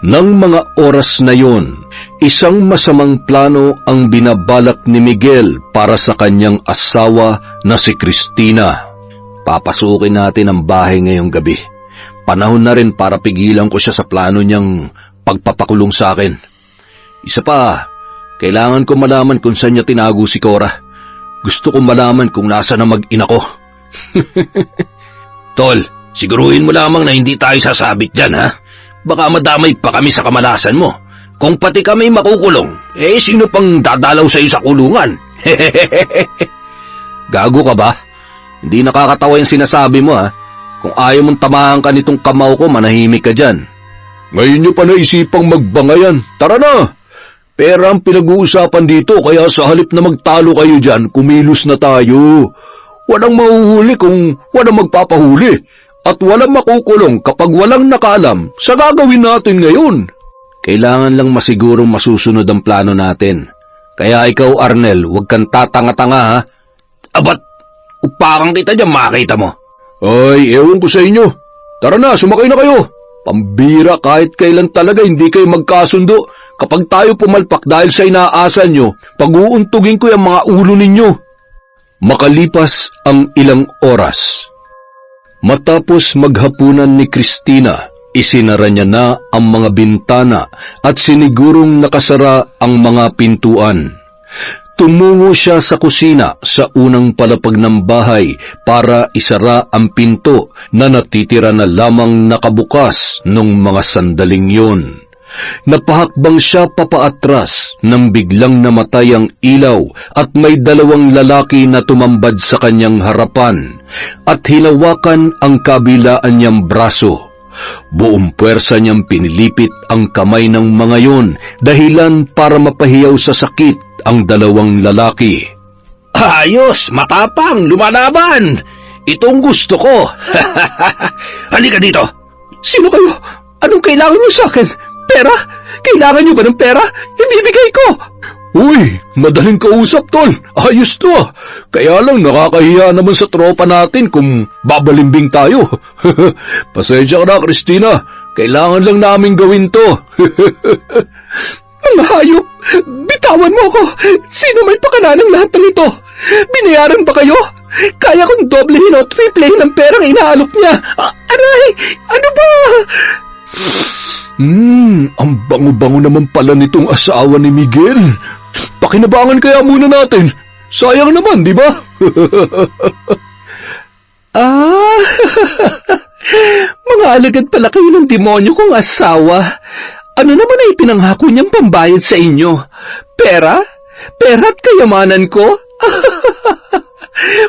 Speaker 1: ng mga oras na yon, isang masamang plano ang binabalak ni Miguel para sa kanyang asawa na si Cristina. Papasukin natin ang bahay ngayong gabi. Panahon na rin para pigilan ko siya sa plano niyang pagpapakulong sa akin. Isa pa, kailangan ko malaman kung saan niya tinago si Cora. Gusto kong malaman kung nasa na mag-ina ko. Tol, siguruhin mo lamang na hindi tayo sasabit dyan, ha? Baka madamay pa kami sa kamalasan mo. Kung pati kami makukulong, sino pang dadalaw sa'yo sa kulungan? Gago ka ba? Hindi nakakatawa yung sinasabi mo, ha? Kung ayaw mong tamahan ka nitong kamaw ko, manahimik ka dyan.
Speaker 3: Ngayon niyo pa naisipang magbangayan. Tara na! Pera ang pinag-uusapan dito, kaya sa halip na magtalo kayo dyan, kumilos na tayo. Walang mahuhuli kung walang magpapahuli. At walang makukulong kapag walang nakaalam sa gagawin natin ngayon.
Speaker 1: Kailangan lang masigurong masusunod ang plano natin. Kaya ikaw, Arnel, huwag kang tatanga-tanga, ha? Abat, upakan kita dyan, makita mo.
Speaker 3: Ay, ewan ko sa inyo. Tara na, sumakay na kayo. Pambira, kahit kailan talaga hindi kayo magkasundo. Kapag tayo pumalpak dahil sa inaasa nyo, pag-uuntugin ko yung mga ulo ninyo.
Speaker 1: Makalipas ang ilang oras. Matapos maghapunan ni Cristina, isinara niya na ang mga bintana at sinigurong nakasara ang mga pintuan. Tumungo siya sa kusina sa unang palapag ng bahay para isara ang pinto na natitira na lamang nakabukas nung mga sandaling yun. Napahakbang siya papaatras nang biglang namatay ang ilaw at may dalawang lalaki na tumambad sa kanyang harapan at hinawakan ang kabilaan niyang braso. Buong puwersa niyang pinilipit ang kamay ng mga yon dahilan para mapahiyaw sa sakit ang dalawang lalaki. Ayos, matapang, lumalaban! Itong gusto ko! Halika dito!
Speaker 2: Sino kayo? Anong kailangan niyo sa akin? Pera? Kailangan niyo ba ng pera? Ibibigay ko!
Speaker 3: Uy, madaling kausap, tol. Ayos to, ah. Kaya lang nakakahiya naman sa tropa natin kung babalimbing tayo. Pasensya ka na, Cristina. Kailangan lang namin gawin to.
Speaker 2: Mga hayop! Bitawan mo ako! Sino may pakanan lahat ng ito? Binayaran ba kayo? Kaya kong doblehin o triplehin ang perang inaalok niya. Aray! Ano ba?
Speaker 3: Ang bango-bango naman pala nitong asawa ni Miguel. Pakinabangan kaya muna natin. Sayang naman, di ba?
Speaker 2: Mga alagad pala kayo ng demonyo kong asawa. Ano naman ay pinanghako niyang pambayad sa inyo? Pera? Pera at kayamanan ko?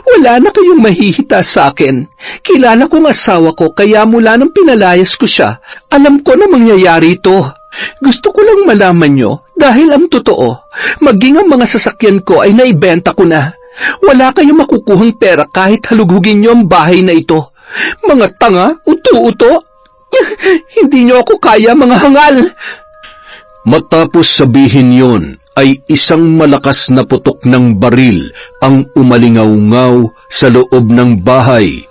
Speaker 2: Wala na kayong mahihita sa akin. Kilala kong asawa ko kaya mula nang pinalayas ko siya, alam ko na mangyayari ito. Gusto ko lang malaman nyo dahil ang totoo, maging ang mga sasakyan ko ay naibenta ko na. Wala kayong makukuhang pera kahit halugugin nyo ang bahay na ito. Mga tanga, uto-uto. Hindi nyo ako kaya, mga hangal.
Speaker 1: Matapos sabihin yon, ay isang malakas na putok ng baril ang umalingaw-ngaw sa loob ng bahay,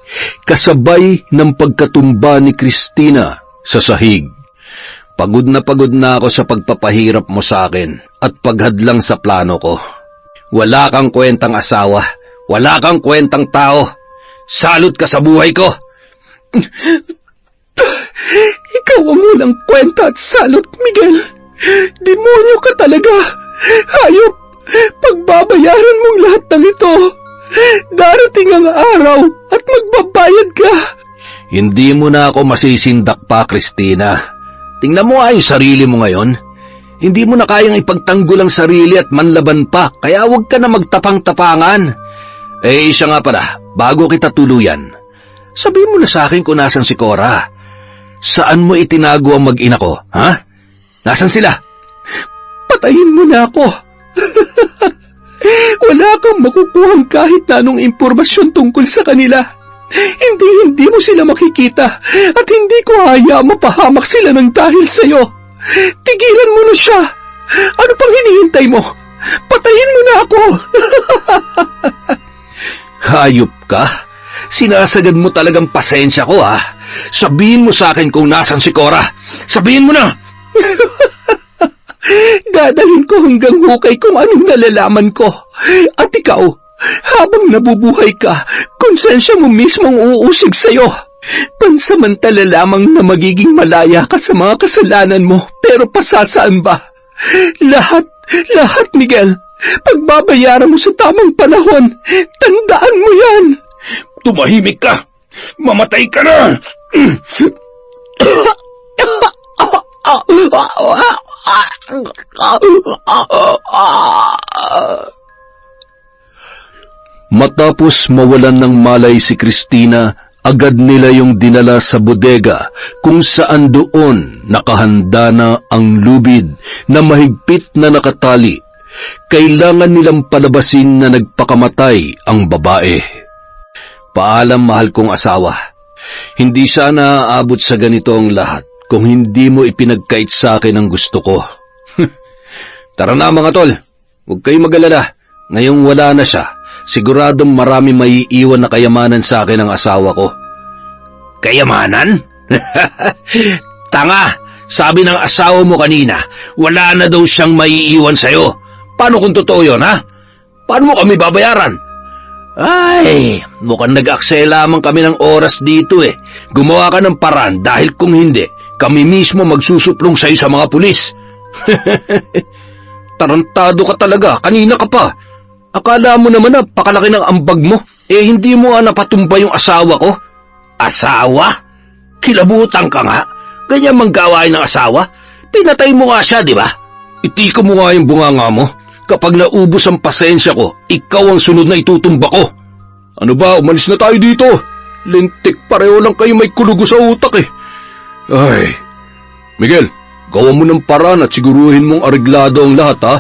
Speaker 1: kasabay ng pagkatumba ni Cristina sa sahig. Pagod na ako sa pagpapahirap mo sa akin at paghadlang sa plano ko. Wala kang kwentang asawa. Wala kang kwentang tao. Salot ka sa buhay ko.
Speaker 2: Ikaw ang unang kwenta at salot, Miguel. Demonyo ka talaga. Hayop, pagbabayaran mong lahat ng ito. Darating ang araw at magbabayad ka.
Speaker 1: Hindi mo na ako masisindak pa, Christina. Tingnan mo nga yung sarili mo ngayon. Hindi mo na kayang ipagtanggol ang sarili at manlaban pa, kaya huwag ka na magtapang-tapangan. Eh, siya nga pala, bago kita tuluyan, sabihin mo na sa akin kung nasan si Cora. Saan mo itinago ang mag-ina ko, ha? Nasan sila?
Speaker 2: Patayin mo na ako. Wala kang makukuhang kahit na anong impormasyon tungkol sa kanila. Hindi mo sila makikita at hindi ko hayaan mapahamak sila ng dahil sa'yo. Tigilan mo na siya. Ano pang hinihintay mo? Patayin mo na ako.
Speaker 1: Hayop ka? Sinasagad mo talagang pasensya ko, ha? Sabihin mo sa akin kung nasan si Cora. Sabihin mo na!
Speaker 2: Dadalhin ko hanggang hukay kung anong nalalaman ko. At ikaw, habang nabubuhay ka, konsensya mo mismong uusig sa'yo. Pansamantala lamang na magiging malaya ka sa mga kasalanan mo, pero pasasaan ba? Lahat, Miguel, pagbabayaran mo sa tamang panahon. Tandaan mo yan.
Speaker 1: Tumahimik ka! Mamatay ka na! Matapos mawalan ng malay si Christina, agad nila yung dinala sa bodega kung saan doon nakahanda na ang lubid na mahigpit na nakatali. Kailangan nilang palabasin na nagpakamatay ang babae. Paalam, mahal kong asawa. Hindi sana aabot sa ganito ang lahat kung hindi mo ipinagkait sa akin ang gusto ko. Tara na mga tol, huwag kayong mag-alala. Ngayong wala na siya, siguradong marami maiiwan na kayamanan sa akin ang asawa ko. Kayamanan? Tanga! Sabi ng asawa mo kanina, wala na daw siyang maiiwan sa'yo. Paano kung totoo yun, ha? Paano mo kami babayaran? Ay, mukhang nag-aksaya lamang kami ng oras dito eh. Gumawa ka ng paraan dahil kung hindi, kami mismo magsusuplong sa'yo sa mga pulis. Tarantado ka talaga, kanina ka pa. Akala mo naman na pakalaki ng ambag mo. Eh hindi mo napatumba yung asawa ko. Asawa? Kilabutan ka nga. Ganyan mang gawain ng asawa. Pinatay mo nga siya, di ba? Itika mo nga yung bunganga mo. Kapag naubos ang pasensya ko, ikaw ang sunod na itutumba ko. Ano ba, umalis na tayo dito. Lintik, pareho lang kayo may kulugo sa utak eh. Ay, Miguel, gawa mo ng paraan at siguruhin mong areglado ang lahat ha.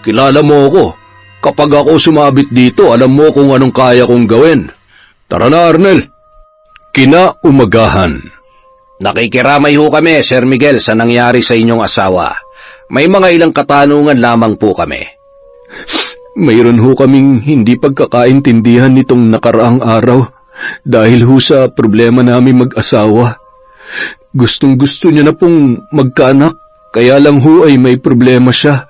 Speaker 1: Kilala mo ako. Kapag ako sumabit dito, alam mo kung anong kaya kong gawin. Tara na, Arnel. Kinaumagahan. Nakikiramay ho kami, Sir Miguel, sa nangyari sa inyong asawa. May mga ilang katanungan lamang po kami.
Speaker 3: Mayroon ho kaming hindi pagkakaintindihan nitong nakaraang araw dahil ho sa problema namin mag-asawa. Gustong-gusto niya na pong magkaanak, kaya lang ho ay may problema siya.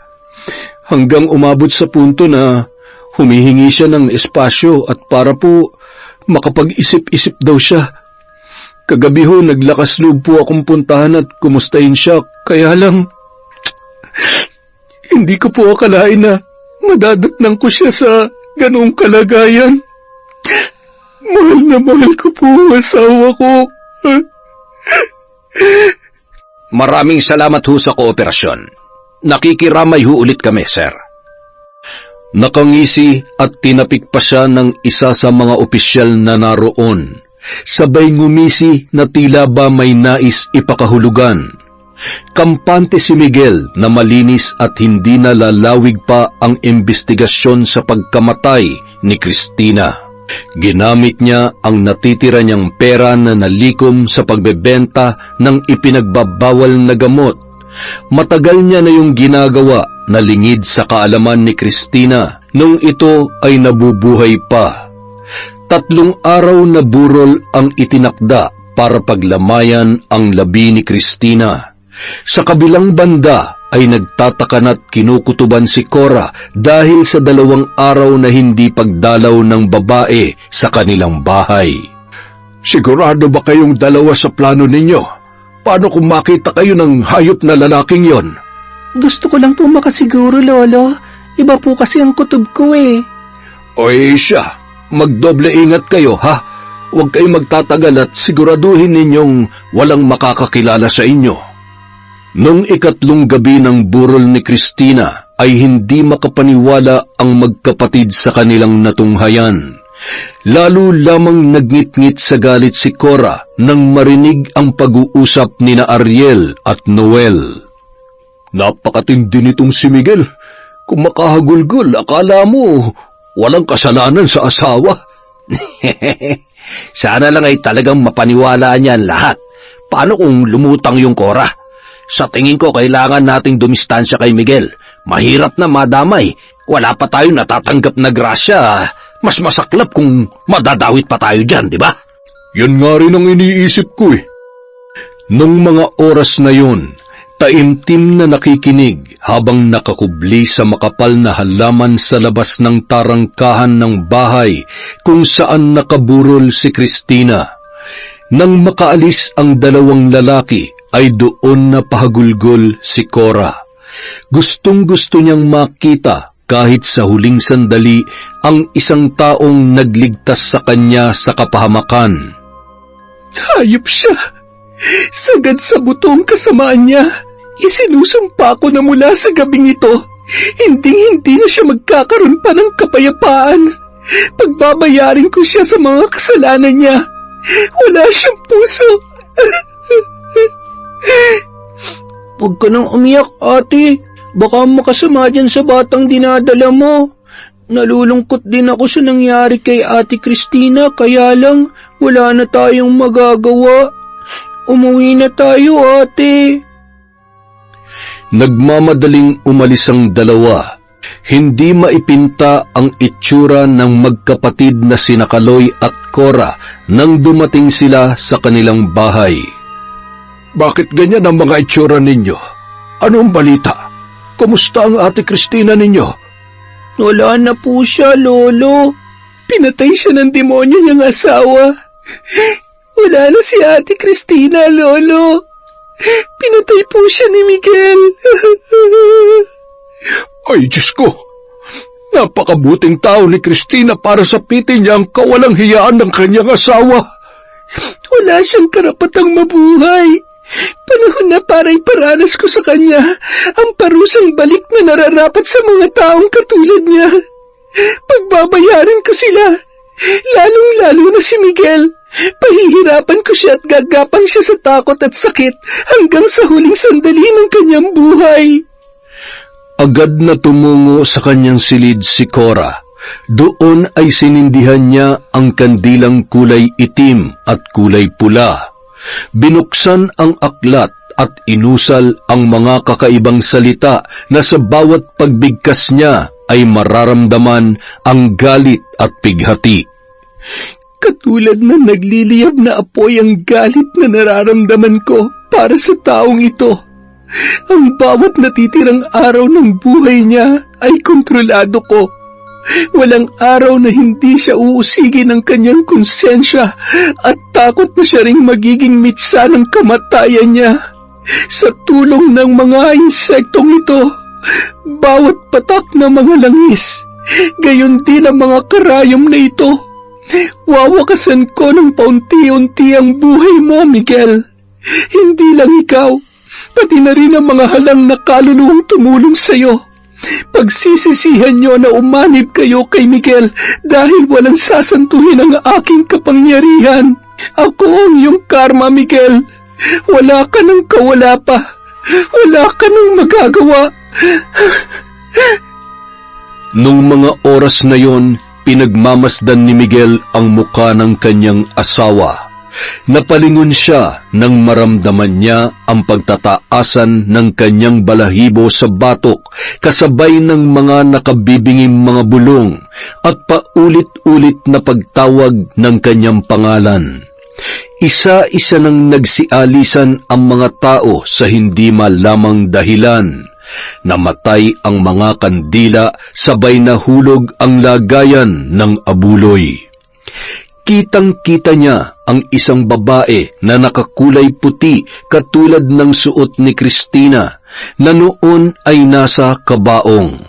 Speaker 3: Hanggang umabot sa punto na humihingi siya ng espasyo at para po makapag-isip-isip daw siya. Kagabi ho naglakas loob po akong puntahan at kumustahin siya, kaya lang hindi ko po akalain na madadatnan ko siya sa ganoong kalagayan. Mahal na mahal ko po ang asawa ko.
Speaker 1: Maraming salamat ho sa kooperasyon. Nakikiramay ho ulit kami, sir.
Speaker 3: Nakangisi at tinapik pa siya ng isa sa mga opisyal na naroon. Sabay ngumisi na tila ba may nais ipakahulugan. Kampante si Miguel na malinis at hindi na lalawig pa ang investigasyon sa pagkamatay ni Christina. Ginamit niya ang natitira niyang pera na nalikom sa pagbebenta ng ipinagbabawal na gamot. Matagal niya na yung ginagawa na lingid sa kaalaman ni Christina nung ito ay nabubuhay pa. 3 araw na burol ang itinakda para paglamayan ang labi ni Christina.
Speaker 1: Sa kabilang banda ay nagtataka na't kinukutuban si Cora dahil sa 2 araw na hindi pagdalaw ng babae sa kanilang bahay.
Speaker 3: Sigurado ba kayong dalawa sa plano ninyo? Paano kung makita kayo ng hayop na lalaking yon?
Speaker 2: Gusto ko lang po makasiguro, Lolo. Iba po kasi ang kutob ko eh.
Speaker 3: Oy siya, magdoble ingat kayo ha. Huwag kayong magtatagal at siguraduhin ninyong walang makakakilala sa inyo.
Speaker 1: Nung 3 gabi ng burol ni Christina ay hindi makapaniwala ang magkapatid sa kanilang natunghayan. Lalo lamang nagngit-ngit sa galit si Cora nang marinig ang pag-uusap nina Ariel at Noel.
Speaker 3: Napakatindi nitong si Miguel. Kung makahagulgol, akala mo walang kasalanan sa asawa.
Speaker 4: Sana lang ay talagang mapaniwala niyan lahat. Paano kung lumutang yung Cora? Sa tingin ko, kailangan nating dumistansya kay Miguel. Mahirap na madamay. Wala pa tayong natatanggap na grasya. Mas masaklap kung madadawit pa tayo dyan, di ba?
Speaker 3: Yun nga rin ang iniisip ko eh.
Speaker 1: Nung mga oras na yun, taimtim na nakikinig habang nakakubli sa makapal na halaman sa labas ng tarangkahan ng bahay kung saan nakaburol si Christina. Nang makaalis ang 2 lalaki, ay doon na pahagulgol si Cora. Gustong-gusto niyang makita kahit sa huling sandali ang isang taong nagligtas sa kanya sa kapahamakan.
Speaker 2: Hayop siya. Sagad sa butong kasamaan niya. Isinusumpa ko na mula sa gabing ito, hindi na siya magkakaroon pa ng kapayapaan. Pagbabayarin ko siya sa mga kasalanan niya. Wala siyang puso. Huwag ka nang umiyak, ate. Baka makasama dyan sa batang dinadala mo. Nalulungkot din ako sa nangyari kay Ate Christina, kaya lang wala na tayong magagawa. Umuwi na tayo, ate.
Speaker 1: Nagmamadaling umalis ang 2. Hindi maipinta ang itsura ng magkapatid na sina Kaloy at Cora nang dumating sila sa kanilang bahay.
Speaker 3: Bakit ganyan ang mga itsura ninyo? Anong balita? Kumusta ang Ate Christina ninyo?
Speaker 2: Wala na po siya, Lolo. Pinatay siya ng demonyo niyang asawa. Wala na si Ate Christina, Lolo. Pinatay po siya ni Miguel.
Speaker 3: Ay, Diyos ko! Napakabuting tao ni Christina para sapitin niya ang kawalang hiyaan ng kanyang asawa.
Speaker 2: Wala siyang karapatang mabuhay. Panahon na para iparanas ko sa kanya ang parusang balik na nararapat sa mga taong katulad niya. Pagbabayaran ko sila, lalong-lalo na si Miguel. Pahihirapan ko siya at gagapang siya sa takot at sakit hanggang sa huling sandali ng kanyang buhay.
Speaker 1: Agad na tumungo sa kanyang silid si Cora. Doon ay sinindihan niya ang kandilang kulay itim at kulay pula. Binuksan ang aklat at inusal ang mga kakaibang salita na sa bawat pagbigkas niya ay mararamdaman ang galit at pighati.
Speaker 2: Katulad na nagliliyab na apoy ang galit na nararamdaman ko para sa taong ito. Ang bawat natitirang araw ng buhay niya ay kontrolado ko. Walang araw na hindi siya uusigin ng kanyang konsensya at takot na siya ring magiging mitsa ng kamatayan niya. Sa tulong ng mga insektong ito, bawat patak ng mga langis, gayon din ang mga karayom na ito. Wawakasan ko ng paunti-unti ang buhay mo, Miguel. Hindi lang ikaw, pati na rin ang mga halang na kaluluwang tumulong sa'yo. Pagsisisihan niyo na umanib kayo kay Miguel dahil walang sasantuhin ang aking kapangyarihan. Ako ang iyong karma, Miguel. Wala ka nang kawala pa. Wala ka nang magagawa.
Speaker 1: Nung mga oras na yon, pinagmamasdan ni Miguel ang muka ng kanyang asawa. Napalingon siya nang maramdaman niya ang pagtataasan ng kanyang balahibo sa batok kasabay ng mga nakabibinging mga bulong at paulit-ulit na pagtawag ng kanyang pangalan. Isa-isa nang nagsialisan ang mga tao sa hindi malamang dahilan. Namatay ang mga kandila, sabay nahulog ang lagayan ng abuloy. Kitang-kita niya ang isang babae na nakakulay puti katulad ng suot ni Cristina na noon ay nasa kabaong.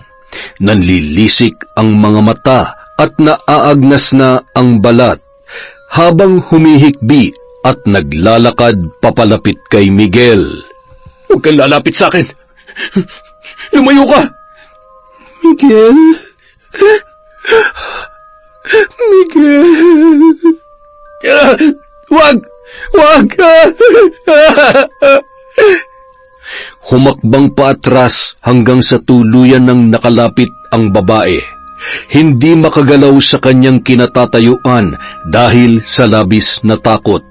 Speaker 1: Nanlilisik ang mga mata at naaagnas na ang balat habang humihikbi at naglalakad papalapit kay Miguel.
Speaker 3: Huwag kang lalapit sa akin! Lumayo ka!
Speaker 2: Miguel? Miguel?
Speaker 3: Wag! Wag!
Speaker 1: Humakbang paatras hanggang sa tuluyan ng nakalapit ang babae. Hindi makagalaw sa kanyang kinatatayuan dahil sa labis na takot.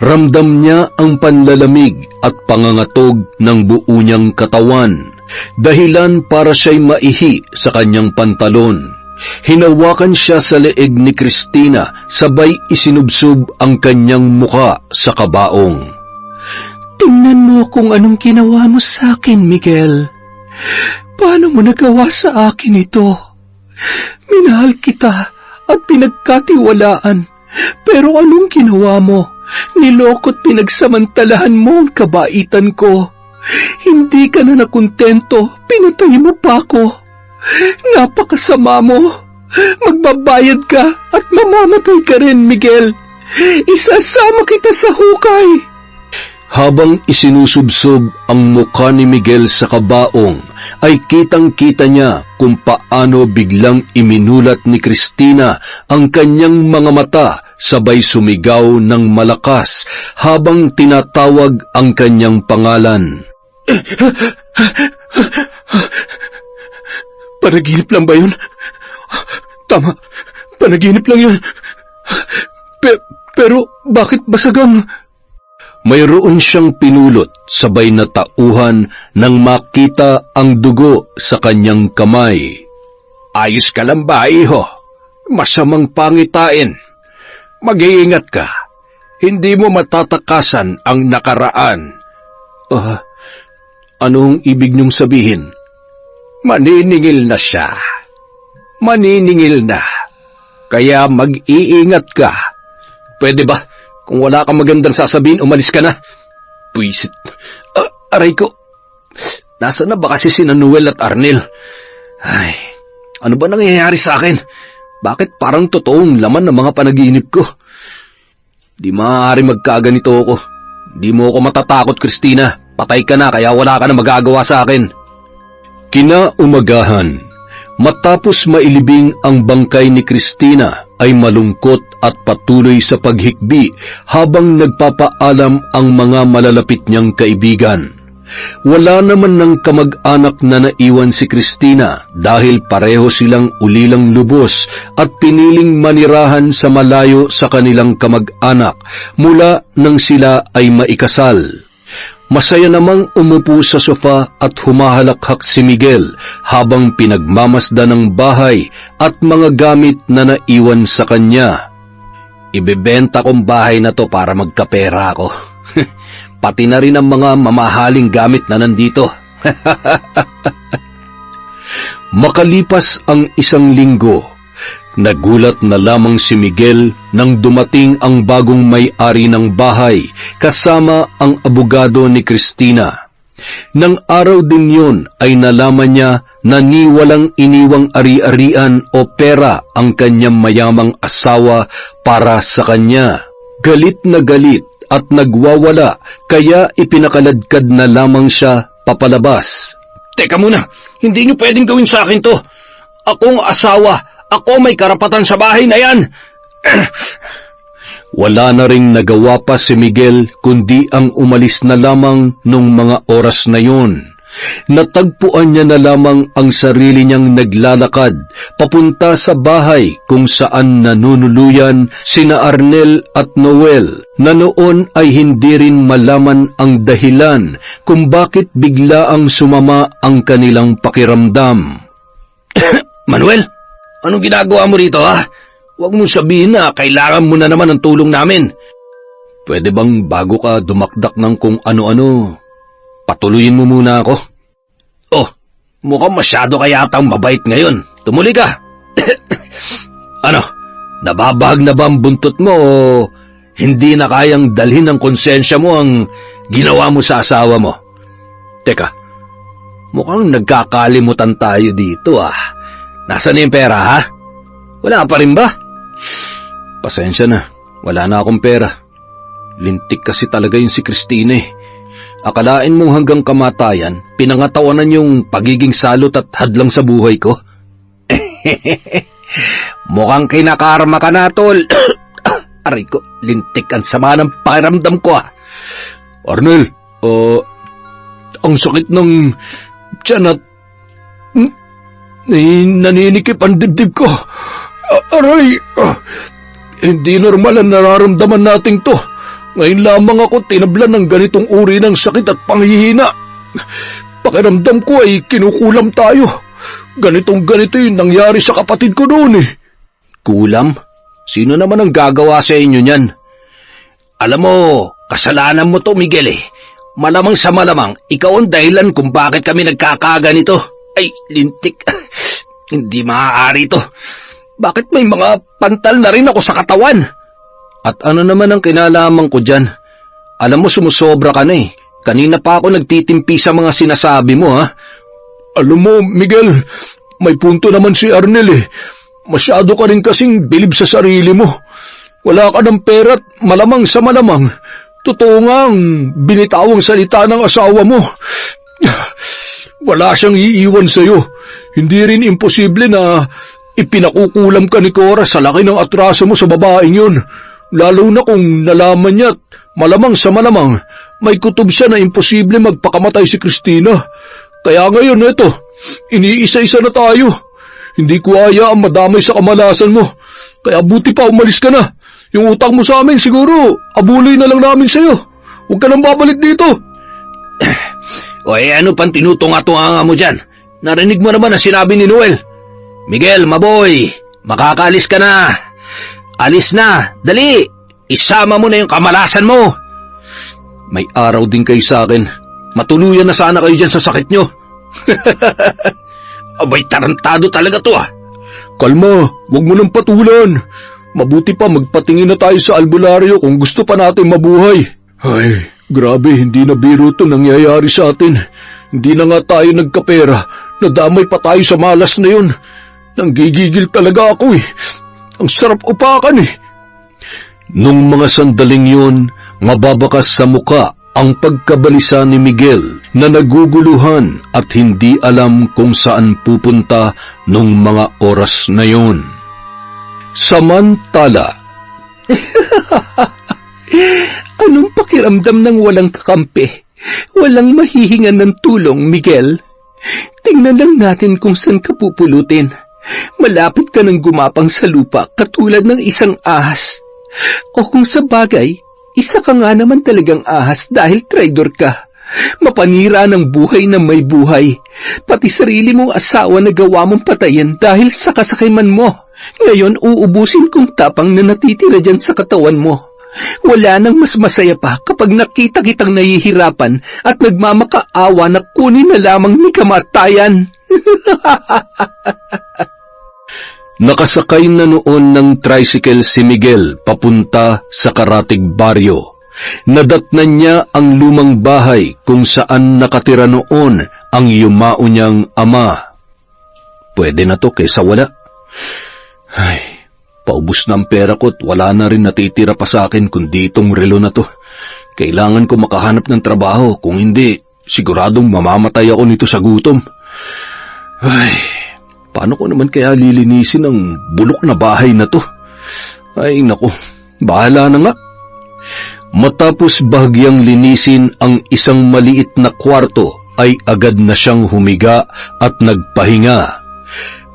Speaker 1: Ramdam niya ang panlalamig at pangangatog ng buo niyang katawan, dahilan para siya'y maihi sa kanyang pantalon. Hinawakan siya sa leeg ni Cristina, sabay isinubsob ang kanyang muka sa kabaong.
Speaker 2: Tingnan mo kung anong ginawa mo sa akin, Miguel. Paano mo nagawa sa akin ito? Minahal kita at pinagkatiwalaan, pero anong ginawa mo? Niloko't pinagsamantalahan mo ang kabaitan ko. Hindi ka na nakontento, pinatay mo pa ako. Napakasama mo. Magbabayad ka at mamamatay ka rin, Miguel. Isasama kita sa hukay.
Speaker 1: Habang isinusubsob ang mukha ni Miguel sa kabaong, ay kitang-kita niya kung paano biglang iminulat ni Cristina ang kanyang mga mata, sabay sumigaw ng malakas habang tinatawag ang kanyang pangalan.
Speaker 3: Panaginip lang ba yun? Tama, panaginip lang yun. Pero bakit basagang...
Speaker 1: Mayroon siyang pinulot, sabay na tauhan nang makita ang dugo sa kanyang kamay.
Speaker 4: Ayos ka lang ba, iho? Masamang pangitain. Mag-iingat ka. Hindi mo matatakasan ang nakaraan.
Speaker 1: Anong ibig niyong sabihin?
Speaker 4: Maniningil na siya. Maniningil na. Kaya mag-iingat ka.
Speaker 1: Pwede ba? Kung wala kang magandang sasabihin, umalis ka na. Puisit. Aray ko. Nasaan na ba kasi si Noel at Arnel? Ay, ano ba nangyayari sa akin? Bakit parang totoong laman ng mga panaginip ko? Di maaari magkaganito ako. Di mo ako matatakot, Cristina. Patay ka na, kaya wala ka na magagawa sa akin. Kinaumagahan, matapos mailibing ang bangkay ni Cristina, ay malungkot at patuloy sa paghikbi habang nagpapaalam ang mga malalapit niyang kaibigan. Wala naman ng kamag-anak na naiwan si Cristina dahil pareho silang ulilang lubos at piniling manirahan sa malayo sa kanilang kamag-anak mula nang sila ay maikasal. Masaya namang umupo sa sofa at humahalakhak si Miguel habang pinagmamasdan ng bahay at mga gamit na naiwan sa kanya. Ibebenta kong bahay na to para magkapera ako. Pati na rin ang mga mamahaling gamit na nandito. Makalipas ang isang linggo, nagulat na lamang si Miguel nang dumating ang bagong may-ari ng bahay kasama ang abogado ni Cristina. Nang araw din yun ay nalaman niya na ni walang iniwang ari-arian o pera ang kanyang mayamang asawa para sa kanya. Galit na galit at nagwawala kaya ipinakaladkad na lamang siya papalabas.
Speaker 4: Teka muna, hindi niyo pwedeng gawin sa akin to. Akong asawa, ako may karapatan sa bahay na yan.
Speaker 1: Wala na ring nagawa pa si Miguel kundi ang umalis na lamang nung mga oras na yun. Natagpuan niya na lamang ang sarili niyang naglalakad papunta sa bahay kung saan nanunuluyan sina Arnel at Noel na noon ay hindi rin malaman ang dahilan kung bakit biglaang sumama ang kanilang pakiramdam.
Speaker 4: Manuel, anong ginagawa mo rito, ha? Huwag mong sabihin na kailangan mo na naman ng tulong namin. Pwede bang bago ka dumakdak ng kung ano-ano, patuluyin mo muna ako? Oh, mukhang masyado ka yatang mabait ngayon. Tumuli ka. Ano, nababahag na ba ang buntot mo o hindi na kayang dalhin ng konsensya mo ang ginawa mo sa asawa mo? Teka, mukhang nagkakalimutan tayo dito ah. Nasaan na yung pera ha? Wala pa rin ba? Pasensya na, wala na akong pera. Lintik kasi talaga yung si Christine eh. Akalain mong hanggang kamatayan, pinangatawanan yung pagiging salot at hadlang sa buhay ko? Mukhang kinakarma ka na, tol. Aray ko, lintik ang sama ng pakiramdam ko ah.
Speaker 3: Arnel, ang sakit ng tiyan at naninikip ang dibdib ko. Aray, hindi normal ang nararamdaman nating to. Ngayon lamang ako tinablan ng ganitong uri ng sakit at panghihina. Pakiramdam ko ay kinukulam tayo. Ganito yung nangyari sa kapatid ko noon eh.
Speaker 4: Kulam? Sino naman ang gagawa sa inyo niyan? Alam mo, kasalanan mo to, Miguel eh. Malamang sa malamang, ikaw ang dahilan kung bakit kami nagkakaganito. Ay, lintik. Hindi maaari to. Bakit may mga pantal na rin ako sa katawan? At ano naman ang kinalaman ko dyan? Alam mo, sumusobra ka na eh. Kanina pa ako nagtitimpi sa mga sinasabi mo ha.
Speaker 3: Alam mo, Miguel, may punto naman si Arnel eh. Masyado ka rin kasing bilib sa sarili mo. Wala ka ng pera at malamang sa malamang. Totoo nga ang binitawang salita ng asawa mo. Wala siyang iiwan sa'yo. Hindi rin imposible na ipinakukulam ka ni Cora sa laki ng atraso mo sa babaeng yun. Lalo na kung nalaman niya at malamang sa malamang may kutob siya na imposible magpakamatay si Christina. Kaya ngayon eto, iniisa-isa na tayo. Hindi ko ayaang madamay sa kamalasan mo. Kaya buti pa umalis ka na. Yung utang mo sa amin siguro, abuloy na lang namin sa'yo. Huwag ka nang babalik dito.
Speaker 4: O ano pang tinutunga-tunga mo dyan? Narinig mo naman ang sinabi ni Noel. Miguel, maboy, makakaalis ka na. Alis na, dali. Isama mo na yung kamalasan mo. May araw din kayo sa akin. Matuluyan na sana kayo dyan sa sakit nyo. Abay, tarantado talaga to ah.
Speaker 3: Kalma, huwag mo nang patulan. Mabuti pa magpatingin na tayo sa albularyo kung gusto pa natin mabuhay. Ay, grabe, hindi na biro to nangyayari sa atin. Hindi na nga tayo nagkapera. Nadamay pa tayo sa malas na yun. Nanggigigil talaga ako eh. Ang sarap upakan eh.
Speaker 1: Nung mga sandaling yun, mababakas sa muka ang pagkabalisa ni Miguel na naguguluhan at hindi alam kung saan pupunta nung mga oras na yun. Samantala,
Speaker 2: Anong pakiramdam ng walang kakampi? Walang mahihingan ng tulong, Miguel. Tingnan lang natin kung saan ka pupulutin. Malapit ka nang gumapang sa lupa katulad ng isang ahas. O kung sa bagay, isa ka nga naman talagang ahas dahil traidor ka. Mapanira ng buhay na may buhay. Pati sarili mong asawa na gawa mong patayin dahil sa kasakiman mo. Ngayon uubusin kong tapang na natitira dyan sa katawan mo. Wala nang mas masaya pa kapag nakita kitang nahihirapan at nagmamakaawa na kunin na lamang ni kamatayan.
Speaker 1: nakasakay na noon ng tricycle si Miguel papunta sa Karatig Baryo. Nadatnan niya ang lumang bahay kung saan nakatira noon ang yumao niyang ama. Pwede na to kaysa wala. Ay, paubos na ang pera ko at wala na rin natitira pa sa akin kundi itong relo na to. Kailangan ko makahanap ng trabaho, kung hindi, siguradong mamamatay ako nito sa gutom. Ay, paano ko naman kaya lilinisin ang bulok na bahay na to? Ay, naku, bahala na nga. Matapos bahagyang linisin ang isang maliit na kwarto, ay agad na siyang humiga at nagpahinga.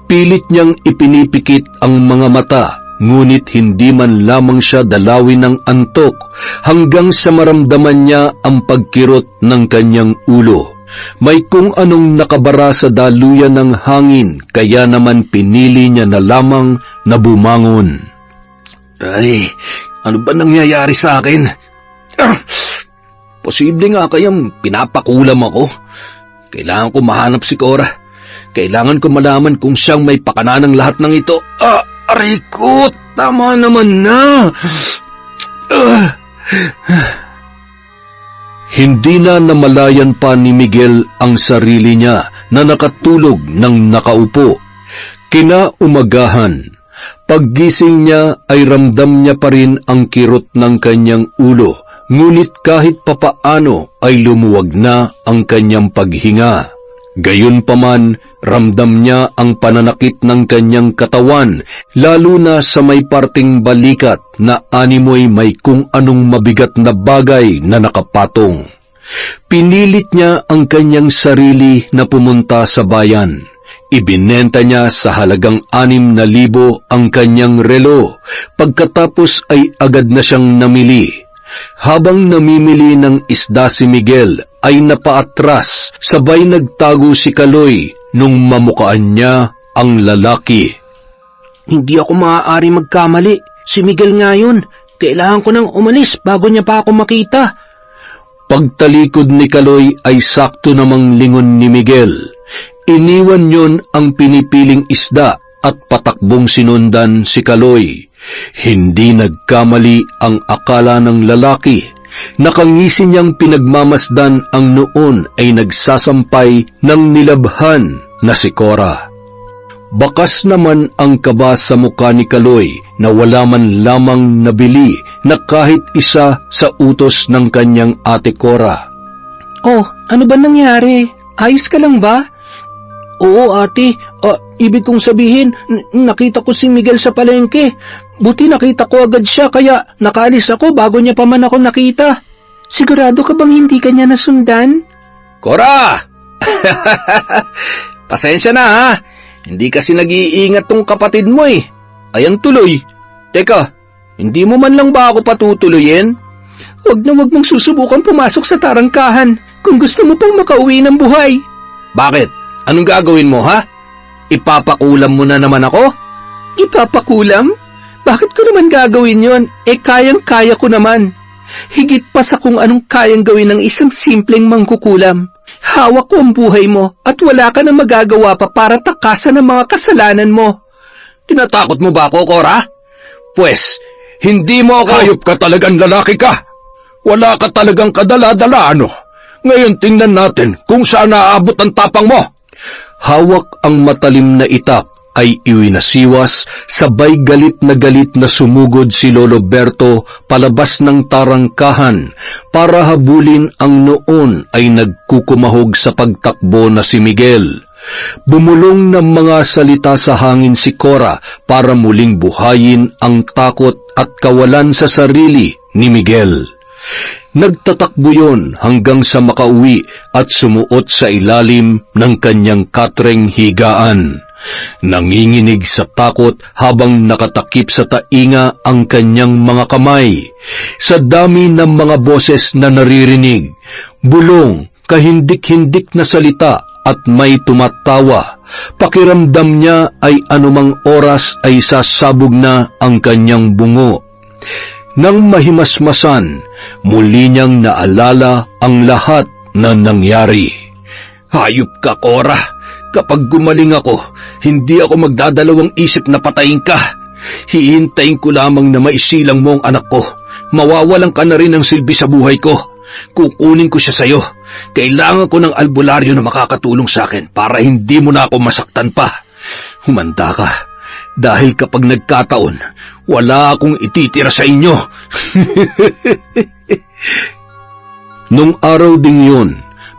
Speaker 1: Pilit niyang ipinipikit ang mga mata, ngunit hindi man lamang siya dalawin ng antok hanggang sa maramdaman niya ang pagkirot ng kanyang ulo. May kung anong nakabara sa daluyan ng hangin, kaya naman pinili niya na lamang na bumangon.
Speaker 4: Ay, ano ba nangyayari sa akin? Posible nga kayang pinapakulam ako. Kailangan ko mahanap si Cora. Kailangan ko malaman kung siyang may pakana ng lahat ng ito. Aray ko, tama naman na.
Speaker 1: Hindi na namalayan pa ni Miguel ang sarili niya na nakatulog ng nakaupo. Kinaumagahan, paggising niya ay ramdam niya pa rin ang kirot ng kanyang ulo, ngunit kahit papaano ay lumuwag na ang kanyang paghinga. Gayunpaman, ramdam niya ang pananakit ng kanyang katawan, lalo na sa may parting balikat na animoy may kung anong mabigat na bagay na nakapatong. Pinilit niya ang kanyang sarili na pumunta sa bayan. Ibinenta niya sa halagang 6,000 ang kanyang relo, pagkatapos ay agad na siyang namili. Habang namimili ng isda si Miguel, ay napaatras, sabay nagtago si Kaloy nung mamukaan niya ang lalaki.
Speaker 4: Hindi ako maaari magkamali. Si Miguel nga yun. Kailangan ko nang umalis bago niya pa ako makita.
Speaker 1: Pagtalikod ni Kaloy ay sakto namang lingon ni Miguel. Iniwan yon ang pinipiling isda at patakbong sinundan si Kaloy. Hindi nagkamali ang akala ng lalaki. Nakangisi niyang pinagmamasdan ang noon ay nagsasampay ng nilabhan na si Cora. Bakas naman ang kaba sa mukha ni Kaloy na wala man lamang nabili na kahit isa sa utos ng kanyang ate Cora.
Speaker 2: Oh, ano ba nangyari? Ayos ka lang ba?
Speaker 4: Oo, ate. Ibig kong sabihin, nakita ko si Miguel sa palengke. Buti nakita ko agad siya, kaya nakaalis ako bago niya pa man ako nakita.
Speaker 2: Sigurado ka bang hindi ka niya nasundan?
Speaker 4: Cora! Pasensya na ha. Hindi kasi nag-iingat tong kapatid mo eh. Ayan tuloy. Teka, hindi mo man lang ba ako patutuloyin?
Speaker 2: Huwag na huwag mong susubukan pumasok sa tarangkahan kung gusto mo pang makauwi ng buhay.
Speaker 4: Bakit? Anong gagawin mo ha? Ipapakulam mo na naman ako?
Speaker 2: Ipapakulam? Bakit ko naman gagawin yon? Kayang-kaya ko naman. Higit pa sa kung anong kayang gawin ng isang simpleng mangkukulam. Hawak ko ang buhay mo at wala ka na magagawa pa para takasan ang mga kasalanan mo.
Speaker 4: Tinatakot mo ba ako, Cora? Pwes, hindi mo ako...
Speaker 3: Hayop ka talagang lalaki ka. Wala ka talagang kadala-dala, ano? Ngayon tingnan natin kung saan naaabot ang tapang mo.
Speaker 1: Hawak ang matalim na itak ay iwinasiwas, sabay galit na sumugod si Lolo Berto palabas ng tarangkahan para habulin ang noon ay nagkukumahog sa pagtakbo na si Miguel. Bumulong ng mga salita sa hangin si Cora para muling buhayin ang takot at kawalan sa sarili ni Miguel. Nagtatakbo yon hanggang sa makauwi at sumuot sa ilalim ng kanyang katreng higaan. Nanginginig sa takot habang nakatakip sa tainga ang kanyang mga kamay. Sa dami ng mga boses na naririnig, bulong, kahindik-hindik na salita at may tumatawa. Pakiramdam niya ay anumang oras ay sasabog na ang kanyang bungo. Nang mahimasmasan, muli niyang naalala ang lahat na nangyari.
Speaker 4: Hayop ka, Cora. Kapag gumaling ako, hindi ako magdadalawang isip na patayin ka. Hihintayin ko lamang na maisilang mo ang anak ko. Mawawalan ka na rin ng silbi sa buhay ko. Kukunin ko siya sa'yo. Kailangan ko ng albularyo na makakatulong sa akin para hindi mo na ako masaktan pa. Humanda ka. Dahil kapag nagkataon, wala akong ititira sa inyo.
Speaker 1: Nung araw ding yun,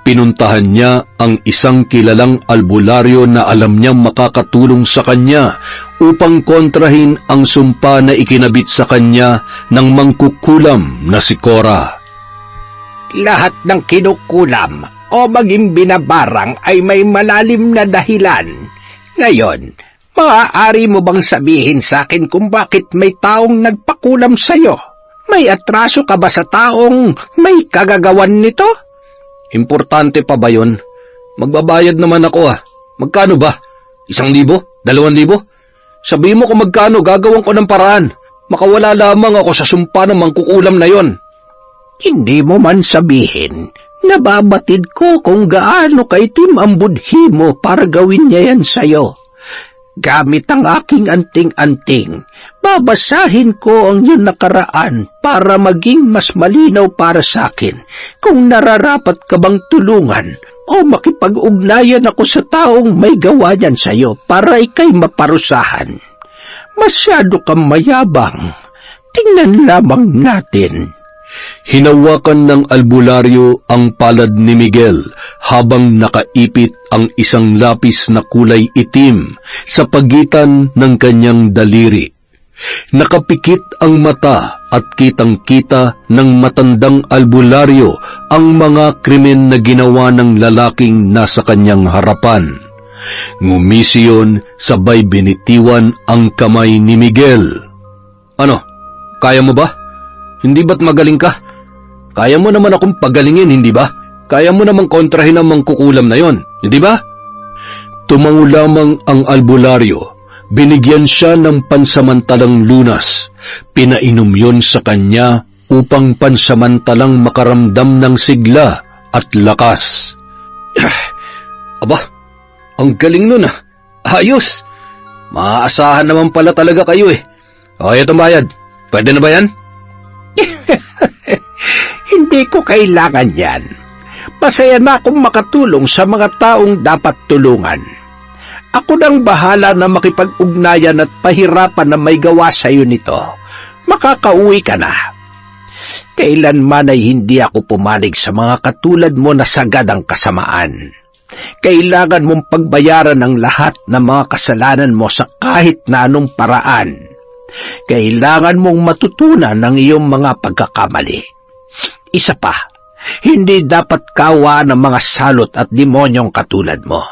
Speaker 1: pinuntahan niya ang isang kilalang albularyo na alam niyang makakatulong sa kanya upang kontrahin ang sumpa na ikinabit sa kanya ng mangkukulam na si Cora.
Speaker 5: Lahat ng kinukulam o maging binabarang ay may malalim na dahilan. Ngayon, maaari mo bang sabihin sa akin kung bakit may taong nagpakulam sa'yo? May atraso ka ba sa taong may kagagawan nito?
Speaker 4: Importante pa ba yun? Magbabayad naman ako Magkano ba? 1,000? 2,000? Sabihin mo kung magkano, gagawin ko ng paraan. Makawala lamang ako sa sumpa ng mangkukulam na yon.
Speaker 5: Hindi mo man sabihin, nababatid ko kung gaano kaitim ang budhi mo para gawin niya yan sa'yo. Gamit ang aking anting-anting, babasahin ko ang iyong nakaraan para maging mas malinaw para sa akin kung nararapat ka bang tulungan o makipag-ugnayan ako sa taong may gawa niyan sa'yo para ikay maparusahan. Masyado kang mayabang. Tingnan lamang natin.
Speaker 1: Hinawakan ng albularyo ang palad ni Miguel habang nakaipit ang isang lapis na kulay itim sa pagitan ng kanyang daliri. Nakapikit ang mata at kitang-kita ng matandang albularyo ang mga krimen na ginawa ng lalaking nasa kanyang harapan. Ngumisi yun, sabay binitiwan ang kamay ni Miguel. Ano? Kaya mo ba? Hindi ba't magaling ka? Kaya mo naman akong pagalingin, hindi ba? Kaya mo namang kontrahin ang mangkukulam na yon, hindi ba? Tumango lamang ang albularyo. Binigyan siya ng pansamantalang lunas. Pinainom yon sa kanya upang pansamantalang makaramdam ng sigla at lakas. Aba, ang galing nun ah. Ayos. Maaasahan naman pala talaga kayo eh. O, itong bayad. Pwede na ba yan?
Speaker 5: Hindi ko kailangan yan. Masaya na akong makatulong sa mga taong dapat tulungan. Ako nang bahala na makipag-ugnayan at pahirapan na may gawa sa iyo nito. Makakauwi ka na. Kailanman ay hindi ako pumalig sa mga katulad mo na sagad ang kasamaan. Kailangan mong pagbayaran ang lahat ng mga kasalanan mo sa kahit na anong paraan. Kailangan mong matutunan ang iyong mga pagkakamali. Isa pa, hindi dapat kawaan ng mga salot at demonyong katulad mo.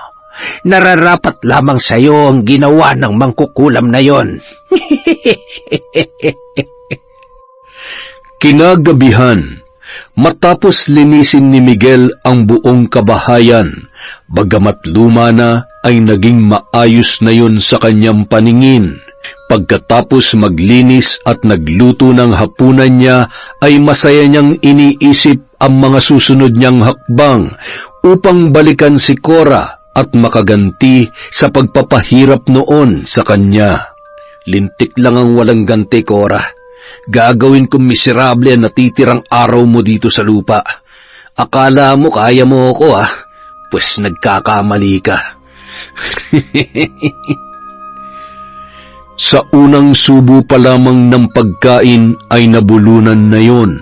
Speaker 5: Nararapat lamang sa iyo ang ginawa ng mangkukulam na yon.
Speaker 1: Kinagabihan, matapos linisin ni Miguel ang buong kabahayan, bagamat luma na ay naging maayos na yun sa kanyang paningin. Pagkatapos maglinis at nagluto ng hapunan niya, ay masaya niyang iniisip ang mga susunod niyang hakbang upang balikan si Cora at makaganti sa pagpapahirap noon sa kanya. Lintik lang ang walang ganti, Cora. Gagawin kong miserable ang natitirang araw mo dito sa lupa. Akala mo kaya mo ako pues nagkakamali ka. Sa unang subo pa lamang ng pagkain ay nabulunan na yon.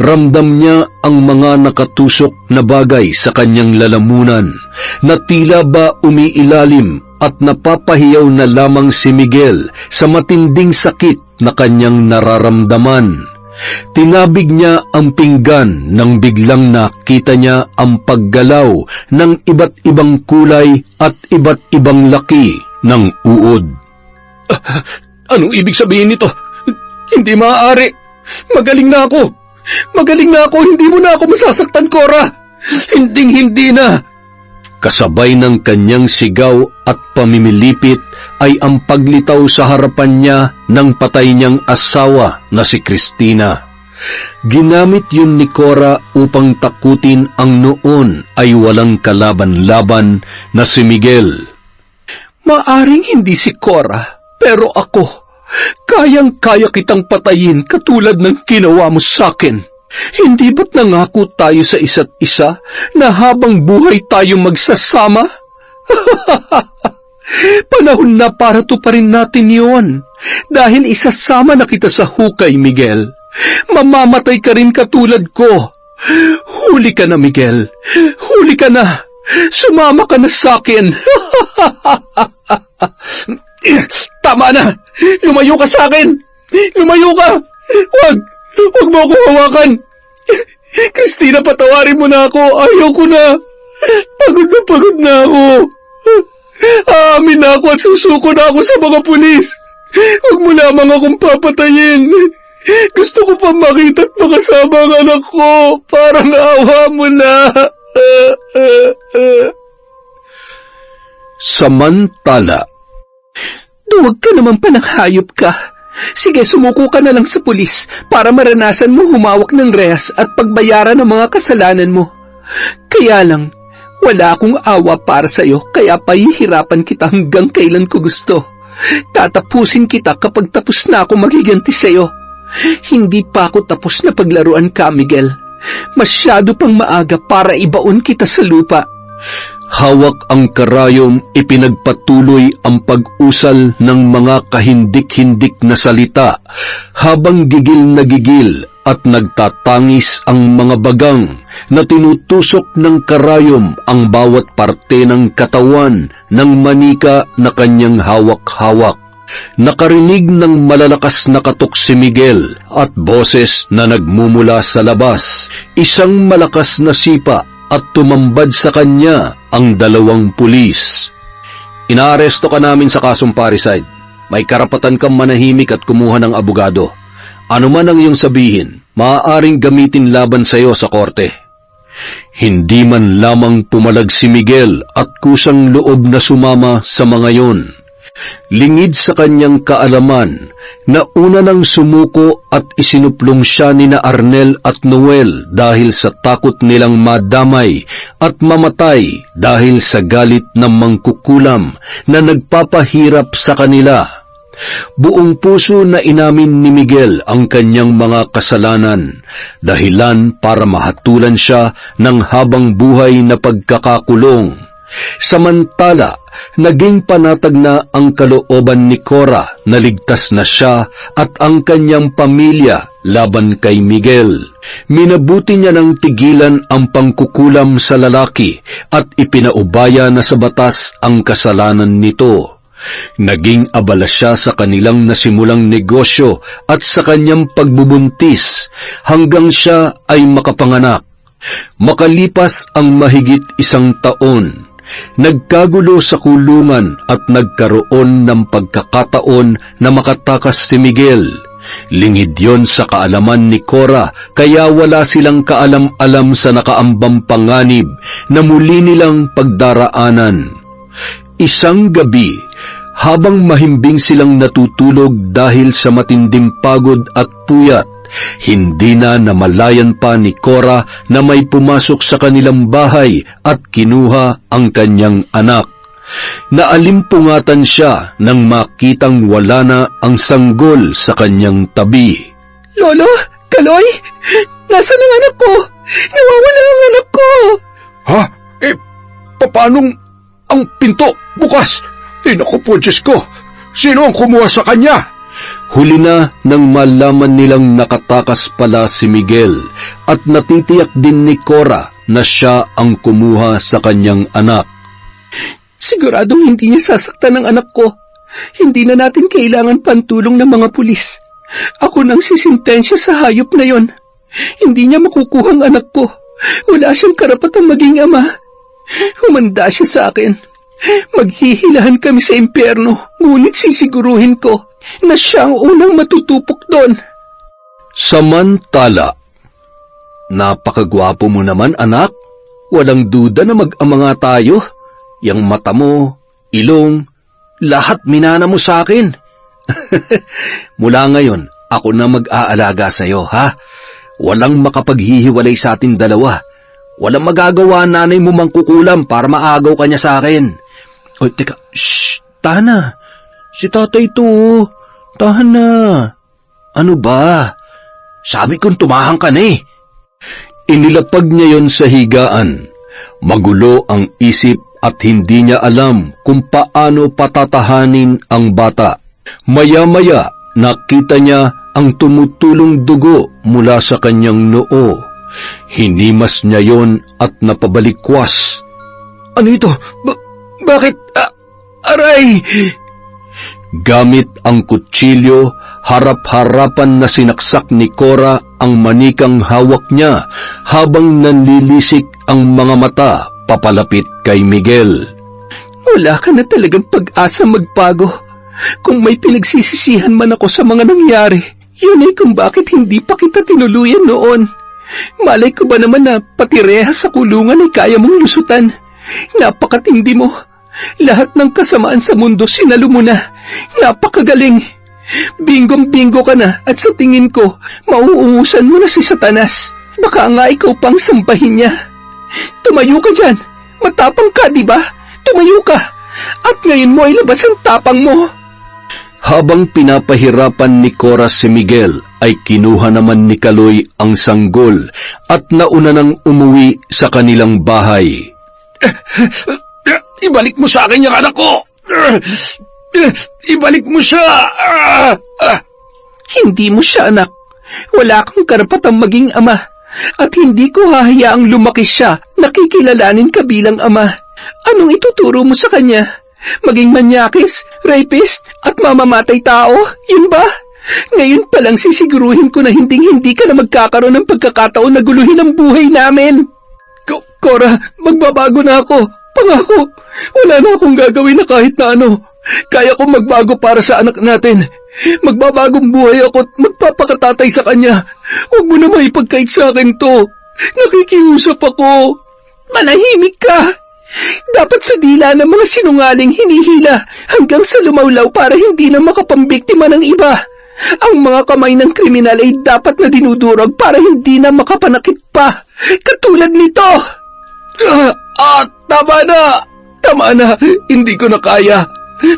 Speaker 1: Ramdam niya ang mga nakatusok na bagay sa kanyang lalamunan, na tila ba umiilalim at napapahiyaw na lamang si Miguel sa matinding sakit na kanyang nararamdaman. Tinabig niya ang pinggan nang biglang nakita niya ang paggalaw ng iba't ibang kulay at iba't ibang laki ng uod. Anong ibig sabihin nito? Hindi maaari. Magaling na ako. Magaling na ako. Hindi mo na ako masasaktan, Cora. Hinding-hindi na. Kasabay ng kanyang sigaw at pamimilipit ay ang paglitaw sa harapan niya ng patay niyang asawa na si Cristina. Ginamit yun ni Cora upang takutin ang noon ay walang kalaban-laban na si Miguel.
Speaker 2: Maaring hindi si Cora, pero ako, kayang-kaya kitang patayin katulad ng ginawa mo sa'kin. Hindi ba't nangako tayo sa isa't isa na habang buhay tayong magsasama? Panahon na para tuparin natin yon. Dahil isasama na kita sa hukay, Miguel. Mamamatay ka rin katulad ko. Huli ka na, Miguel. Huli ka na. Sumama ka na sa'kin. Tama na! Lumayo ka sa akin! Lumayo ka! Huwag mo ako hawakan! Cristina, patawarin mo na ako! Ayaw ko na! Pagod na ako! Aamin na ako at susuko na ako sa mga pulis! Huwag mo lamang akong papatayin! Gusto ko pa makita at makasama ang anak ko! Parang awa mo na!
Speaker 1: Samantala,
Speaker 2: Duwag ka naman pa ng hayop ka. Sige, sumuko ka na lang sa pulis para maranasan mo humawak ng rehas at pagbayaran ng mga kasalanan mo. Kaya lang, wala akong awa para sa'yo, kaya pahihirapan kita hanggang kailan ko gusto. Tatapusin kita kapag tapos na ako magiganti sa'yo. Hindi pa ako tapos na paglaruan ka, Miguel. Masyado pang maaga para ibaon kita sa lupa.
Speaker 1: Hawak ang karayom, ipinagpatuloy ang pag-usal ng mga kahindik-hindik na salita habang gigil na gigil at nagtatangis ang mga bagang na tinutusok ng karayom ang bawat parte ng katawan ng manika na kanyang hawak-hawak. Nakarinig ng malalakas na katok si Miguel at boses na nagmumula sa labas, isang malakas na sipa at tumambad sa kanya ang 2 pulis. Inaaresto ka namin sa kasong parricide. May karapatan kang manahimik at kumuha ng abogado. Ano man ang iyong sabihin, maaaring gamitin laban sa iyo sa korte. Hindi man lamang pumalag si Miguel at kusang loob na sumama sa mga yon. Lingid sa kanyang kaalaman na una nang sumuko at isinuplong siya ni na Arnel at Noel dahil sa takot nilang madamay at mamatay dahil sa galit ng mangkukulam na nagpapahirap sa kanila. Buong puso na inamin ni Miguel ang kanyang mga kasalanan, dahilan para mahatulan siya ng habang buhay na pagkakakulong. Samantala, naging panatag na ang kalooban ni Cora na ligtas na siya at ang kanyang pamilya laban kay Miguel. Minabuti niya ng tigilan ang pangkukulam sa lalaki at ipinaubaya na sa batas ang kasalanan nito. Naging abala siya sa kanilang nasimulang negosyo at sa kanyang pagbubuntis hanggang siya ay makapanganak. Makalipas ang mahigit 1 taon, nagkagulo sa kulungan at nagkaroon ng pagkakataon na makatakas si Miguel. Lingid yon sa kaalaman ni Cora, kaya wala silang kaalam-alam sa nakaambang panganib na muli nilang pagdaraanan. Isang gabi, habang mahimbing silang natutulog dahil sa matinding pagod at puyat, hindi na namalayan pa ni Cora na may pumasok sa kanilang bahay at kinuha ang kanyang anak. Naalimpungatan siya nang makitang wala na ang sanggol sa kanyang tabi.
Speaker 2: Lolo, Kaloy, nasaan ang anak ko? Nawawala ang anak ko.
Speaker 3: Ha? Paanong ang pinto bukas? Naku po, Diyos ko! Sino ang kumuha sa kanya?
Speaker 1: Huli na nang malaman nilang nakatakas pala si Miguel at natitiyak din ni Cora na siya ang kumuha sa kanyang anak.
Speaker 2: Siguradong hindi niya sasaktan ang anak ko. Hindi na natin kailangan pantulong ng mga pulis. Ako nang sisintensya sa hayop na yon. Hindi niya makukuha ang anak ko. Wala siyang karapatang maging ama. Humanda siya sa akin. Maghihilahan kami sa impyerno, ngunit sisiguruhin ko na siya ang unang matutupok doon.
Speaker 1: Samantala, napakagwapo mo naman, anak. Walang duda na mag-ama nga tayo. Yang mata mo, ilong, lahat minana mo sa akin. Mula ngayon, ako na mag-aalaga sa iyo, ha? Walang makapaghihiwalay sa ating dalawa. Walang magagawa nanay mo mangkukulam para maagaw ka niya sa akin. Oy, teka, shh, tahan na. Si tatay to, tahan na. Ano ba? Sabi kong tumahang ka na eh. Inilapag niya yon sa higaan. Magulo ang isip at hindi niya alam kung paano patatahanin ang bata. Maya-maya, nakita niya ang tumutulong dugo mula sa kanyang noo. Hinimas niya yon at napabalikwas. Ano ito? Bakit? Aray! Gamit ang kutsilyo, harap-harapan na sinaksak ni Cora ang manikang hawak niya habang nanlilisik ang mga mata papalapit kay Miguel.
Speaker 2: Wala ka na talagang pag-asa magbago. Kung may pinagsisisihan man ako sa mga nangyari, yun ay kung bakit hindi pa kita tinuluyan noon. Malay ko ba naman na pati rehas sa kulungan ay kaya mong lusutan? Napakatindi mo. Lahat ng kasamaan sa mundo sinalo mo na. Napakagaling. Binggong-bingo ka na at sa tingin ko, mauungusan mo na si Satanas. Baka nga ikaw pang sambahin niya. Tumayo ka dyan. Matapang ka, di ba? Tumayo ka. At ngayon mo ay labas ang tapang mo.
Speaker 1: Habang pinapahirapan ni Cora si Miguel, ay kinuha naman ni Kaloy ang sanggol at nauna nang umuwi sa kanilang bahay.
Speaker 3: Ibalik mo sa akin yung anak ko! Ibalik mo siya!
Speaker 2: Hindi mo siya anak. Wala kang karapatang maging ama. At hindi ko hahayaang lumaki siya na kikilalanin ka bilang ama. Anong ituturo mo sa kanya? Maging manyakis, rapist, at mamamatay tao? Yun ba? Ngayon pa lang sisiguruhin ko na hindi ka na magkakaroon ng pagkakataon na guluhin ang buhay namin. Cora, magbabago na ako. Pangako, wala na akong gagawin na kahit na ano. Kaya kong magbago para sa anak natin. Magbabagong buhay ako at magpapakatatay sa kanya. Huwag mo na maipagkait sa akin to. Nakikiusap ako. Manahimik ka. Dapat sa dila ng mga sinungaling hinihila hanggang sa lumawlaw para hindi na makapambiktima ng iba. Ang mga kamay ng kriminal ay dapat na dinudurog para hindi na makapanakit pa. Katulad nito.
Speaker 3: Tama na! Tama na! Hindi ko na kaya.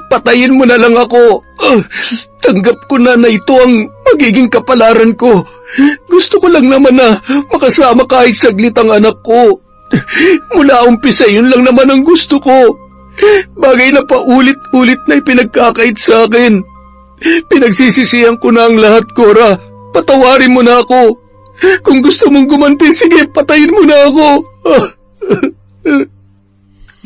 Speaker 3: Patayin mo na lang ako. Tanggap ko na ito ang magiging kapalaran ko. Gusto ko lang naman na makasama kahit saglit ang anak ko. Mula umpisa yun lang naman ang gusto ko. Bagay na paulit-ulit na ipinagkakait sa akin. Pinagsisisihan ko na ang lahat, Cora. Patawarin mo na ako. Kung gusto mong gumanti, sige, patayin mo na ako.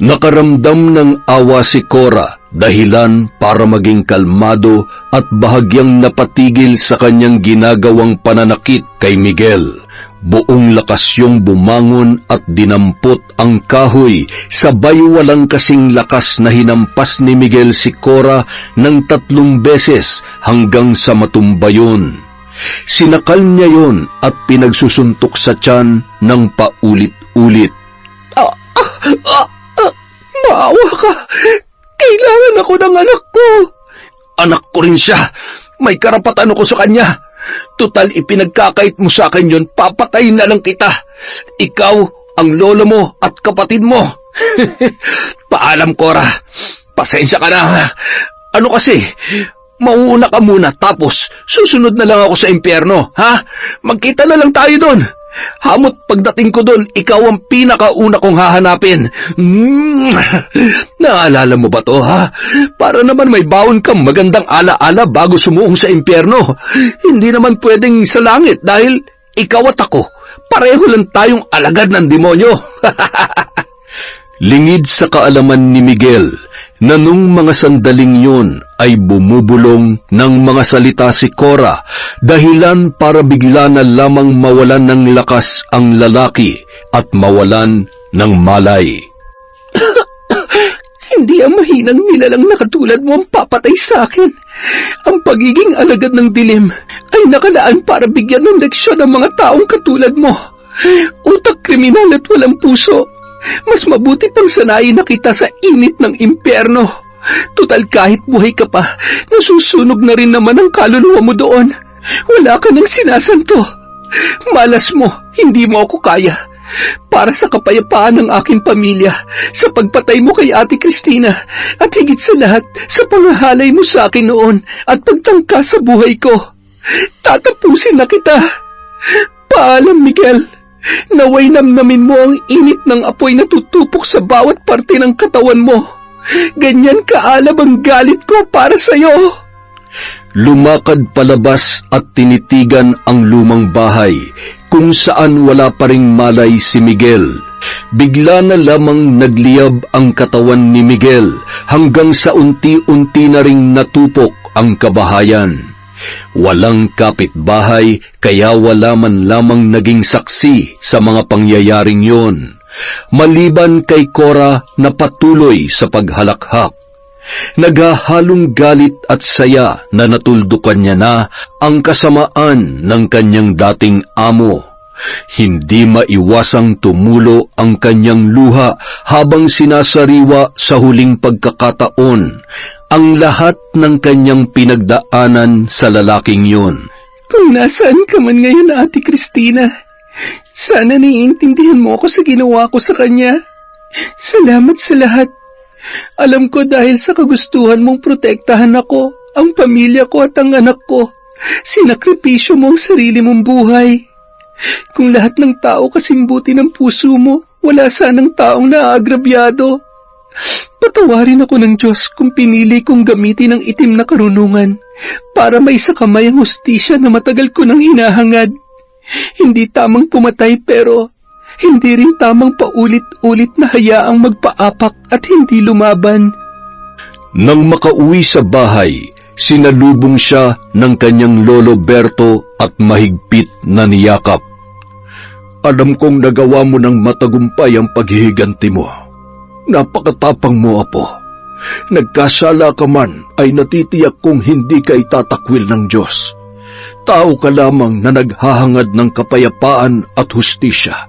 Speaker 1: Nakaramdam ng awa si Cora, dahilan para maging kalmado at bahagyang napatigil sa kanyang ginagawang pananakit kay Miguel. Buong lakas yung bumangon at dinampot ang kahoy, sabay walang kasing lakas na hinampas ni Miguel si Cora ng 3 beses hanggang sa matumba yun. Sinakal niya yon at pinagsusuntok sa tiyan ng paulit-ulit.
Speaker 2: Maawa ka. Kailangan ako ng anak ko.
Speaker 3: Anak ko rin siya. May karapatan ako sa kanya. Tutal ipinagkakait mo sa akin yun, papatayin na lang kita. Ikaw, ang lolo mo at kapatid mo. Paalam, Cora. Pasensya ka na. Ano kasi, mauuna ka muna tapos susunod na lang ako sa impyerno, ha? Magkita na lang tayo doon. Hamot pagdating ko doon, ikaw ang pinakauna kong hahanapin. Naalala mo ba to, ha? Para naman may baon kang magandang ala-ala bago sumuong sa impyerno. Hindi naman pwedeng sa langit dahil ikaw at ako, pareho lang tayong alagad ng demonyo.
Speaker 1: Lingid sa kaalaman ni Miguel na nung mga sandaling yun ay bumubulong ng mga salita si Cora, dahilan para bigla na lamang mawalan ng lakas ang lalaki at mawalan ng malay.
Speaker 2: Hindi ang mahinang nilalang na katulad mo ang papatay sa akin. Ang pagiging alagad ng dilim ay nakalaan para bigyan ng leksyon ang mga taong katulad mo. Utak kriminal at walang puso. Mas mabuti pang sanayin na kita sa init ng impyerno. Tutal kahit buhay ka pa, nasusunog na rin naman ang kaluluwa mo doon. Wala ka nang sinasanto. Malas mo, hindi mo ako kaya. Para sa kapayapaan ng aking pamilya, sa pagpatay mo kay Ate Cristina, at higit sa lahat, sa pangahalay mo sa akin noon at pagtangka sa buhay ko. Tatapusin na kita. Paalam, Miguel. Naway namnamin mo ang init ng apoy na tutupok sa bawat parte ng katawan mo. Ganyan kaalab ang galit ko para sa'yo.
Speaker 1: Lumakad palabas at tinitigan ang lumang bahay kung saan wala pa ring malay si Miguel. Bigla na lamang nagliyab ang katawan ni Miguel hanggang sa unti-unti na ring natupok ang kabahayan. Walang kapitbahay kaya wala man lamang naging saksi sa mga pangyayaring yon, maliban kay Cora na patuloy sa paghalakhak. Naghahalong galit at saya na natuldukan niya na ang kasamaan ng kanyang dating amo. Hindi maiwasang tumulo ang kanyang luha habang sinasariwa sa huling pagkakataon ang lahat ng kanyang pinagdaanan sa lalaking yun.
Speaker 2: Kung nasaan ka man ngayon, Ate Cristina, sana naiintindihan mo ako sa ginawa ko sa kanya. Salamat sa lahat. Alam ko dahil sa kagustuhan mong protektahan ako, ang pamilya ko at ang anak ko, sinakripisyo mo ang sarili mong buhay. Kung lahat ng tao kasing buti ng puso mo, wala sanang taong naaagrabyado. Patawarin ako ng Diyos kung pinili kong gamitin ang itim na karunungan para maisakamay ang hustisya na matagal ko nang hinahangad. Hindi tamang pumatay pero hindi rin tamang paulit-ulit na hayaang magpaapak at hindi lumaban.
Speaker 1: Nang makauwi sa bahay, sinalubong siya ng kanyang lolo Berto at mahigpit na niyakap.
Speaker 3: Alam kong nagawa mo ng matagumpay ang paghihiganti mo. Napakatapang mo, Apo. Nagkasala ka man ay natitiyak kong hindi ka itatakwil ng Diyos. Tao ka lamang na naghahangad ng kapayapaan at hustisya.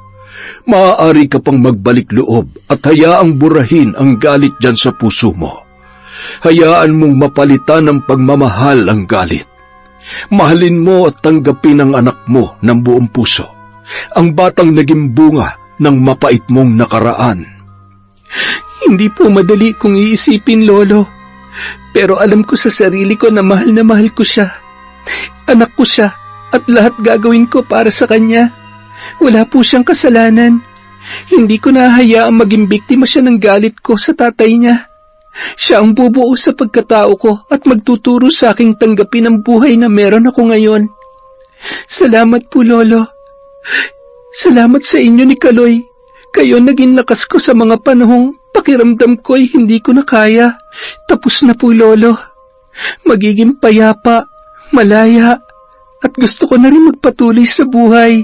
Speaker 3: Maaari ka pang magbalik loob at hayaang burahin ang galit dyan sa puso mo. Hayaan mong mapalitan ng pagmamahal ang galit. Mahalin mo at tanggapin ang anak mo ng buong puso, ang batang naging bunga ng mapait mong nakaraan.
Speaker 2: Hindi po madali kung iisipin, Lolo. Pero alam ko sa sarili ko na mahal ko siya. Anak ko siya at lahat gagawin ko para sa kanya. Wala po siyang kasalanan. Hindi ko nahahayaang maging biktima siya ng galit ko sa tatay niya. Siya ang bubuo sa pagkatao ko at magtuturo sa aking tanggapin ang buhay na meron ako ngayon. Salamat po, Lolo. Salamat sa inyo ni Kaloy. Kayo naging lakas ko sa mga panahong pakiramdam ko ay hindi ko na kaya. Tapos na po, Lolo. Magiging payapa, malaya, at gusto ko na rin magpatuloy sa buhay.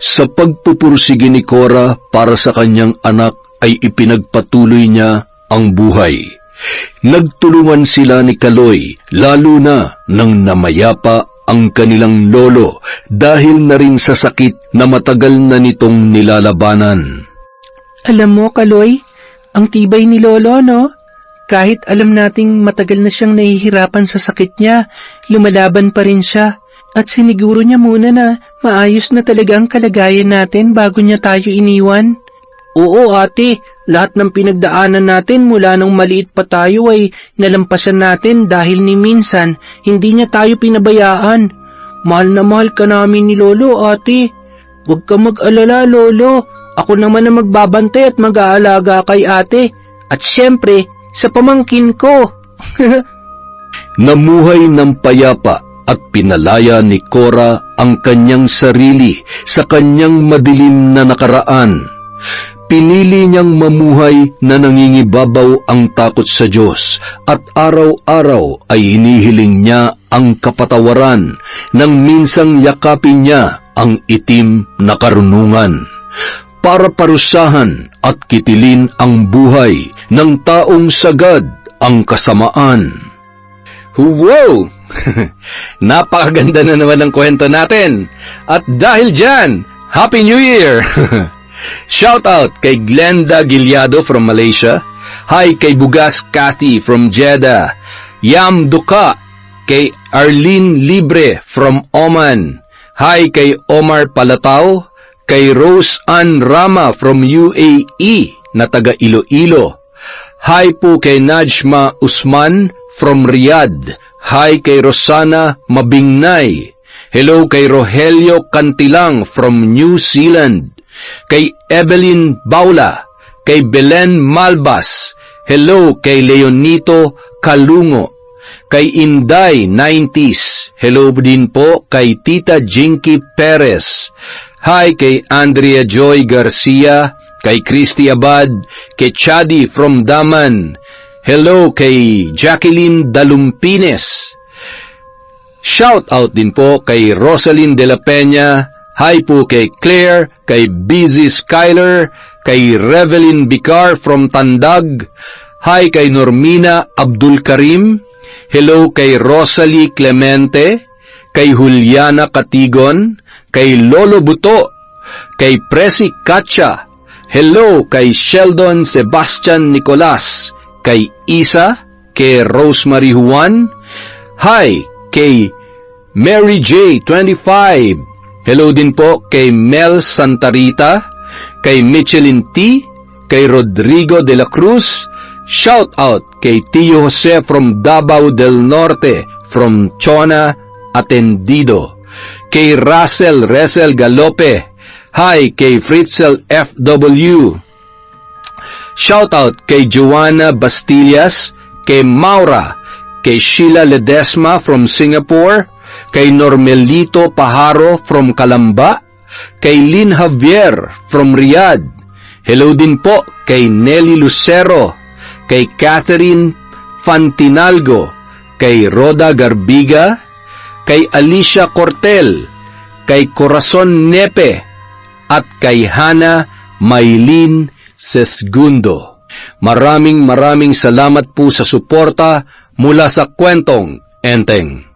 Speaker 1: Sa pagpupursige ni Cora para sa kanyang anak ay ipinagpatuloy niya ang buhay. Nagtulungan sila ni Kaloy, lalo na nang namayapa ang kanilang lolo dahil na rin sa sakit na matagal na nitong nilalabanan.
Speaker 2: Alam mo, Kaloy, ang tibay ni Lolo, no? Kahit alam nating matagal na siyang nahihirapan sa sakit niya, lumalaban pa rin siya. At siniguro niya muna na maayos na talaga ang kalagayan natin bago niya tayo iniwan. Oo, ate. Lahat ng pinagdaanan natin mula nung maliit pa tayo ay nalampasan natin dahil ni minsan hindi niya tayo pinabayaan. Mahal na mahal ka namin ni Lolo, ate. Huwag ka mag-alala, Lolo. Ako naman ang magbabantay at mag-aalaga kay ate. At syempre, sa pamangkin ko.
Speaker 1: Namuhay ng payapa at pinalaya ni Cora ang kanyang sarili sa kanyang madilim na nakaraan. Pinili niyang mamuhay na nangingibabaw ang takot sa Diyos at araw-araw ay hinihiling niya ang kapatawaran nang minsang yakapin niya ang itim na karunungan para parusahan at kitilin ang buhay ng taong sagad ang kasamaan.
Speaker 4: Wow! Napakaganda na naman ang kwento natin. At dahil dyan, Happy New Year! Shout out kay Glenda Gilyado from Malaysia. Hi kay Bugas Cathy from Jeddah. Yam Duka kay Arlene Libre from Oman. Hi kay Omar Palatao. Kay Rose Ann Rama from UAE na taga Iloilo. Hi po kay Najma Usman from Riyadh. Hi kay Rosana Mabingnay. Hello kay Rogelio Cantilang from New Zealand. Kay Evelyn Baula. Kay Belen Malbas. Hello kay Leonito Kalungo. Kay Inday 90s. Hello din po kay Tita Jinky Perez. Hi kay Andrea Joy Garcia. Kay Christy Abad. Kay Chadi from Daman. Hello kay Jacqueline Dalumpines. Shout out din po kay Rosalyn De La Peña. Hi po kay Claire, kay Busy Skyler, kay Revelyn Bicar from Tandag. Hi kay Normina Abdul Karim. Hello kay Rosalie Clemente, kay Juliana Katigon, kay Lolo Buto, kay Presi Katcha. Hello kay Sheldon Sebastian Nicolas, kay Isa,
Speaker 2: kay Rosemary Juan. Hi kay Mary J. 25. Hello din po kay Mel Santarita, kay Michelin T, kay Rodrigo de la Cruz. Shout out kay Tio Jose from Davao del Norte, from Chona, Atendido. Kay Russell Galope. Hi kay Fritzel FW. Shout out kay Joanna Bastillas, kay Maura, kay Sheila Ledesma from Singapore, kay Normelito Paharo from Calamba, kay Lynn Javier from Riyadh. Hello din po kay Nelly Lucero, kay Catherine Fantinalgo, kay Roda Garbiga, kay Alicia Cortel, kay Corazon Nepe, at kay Hana Maylin Sesgundo. Maraming salamat po sa suporta mula sa Kwentong Enteng.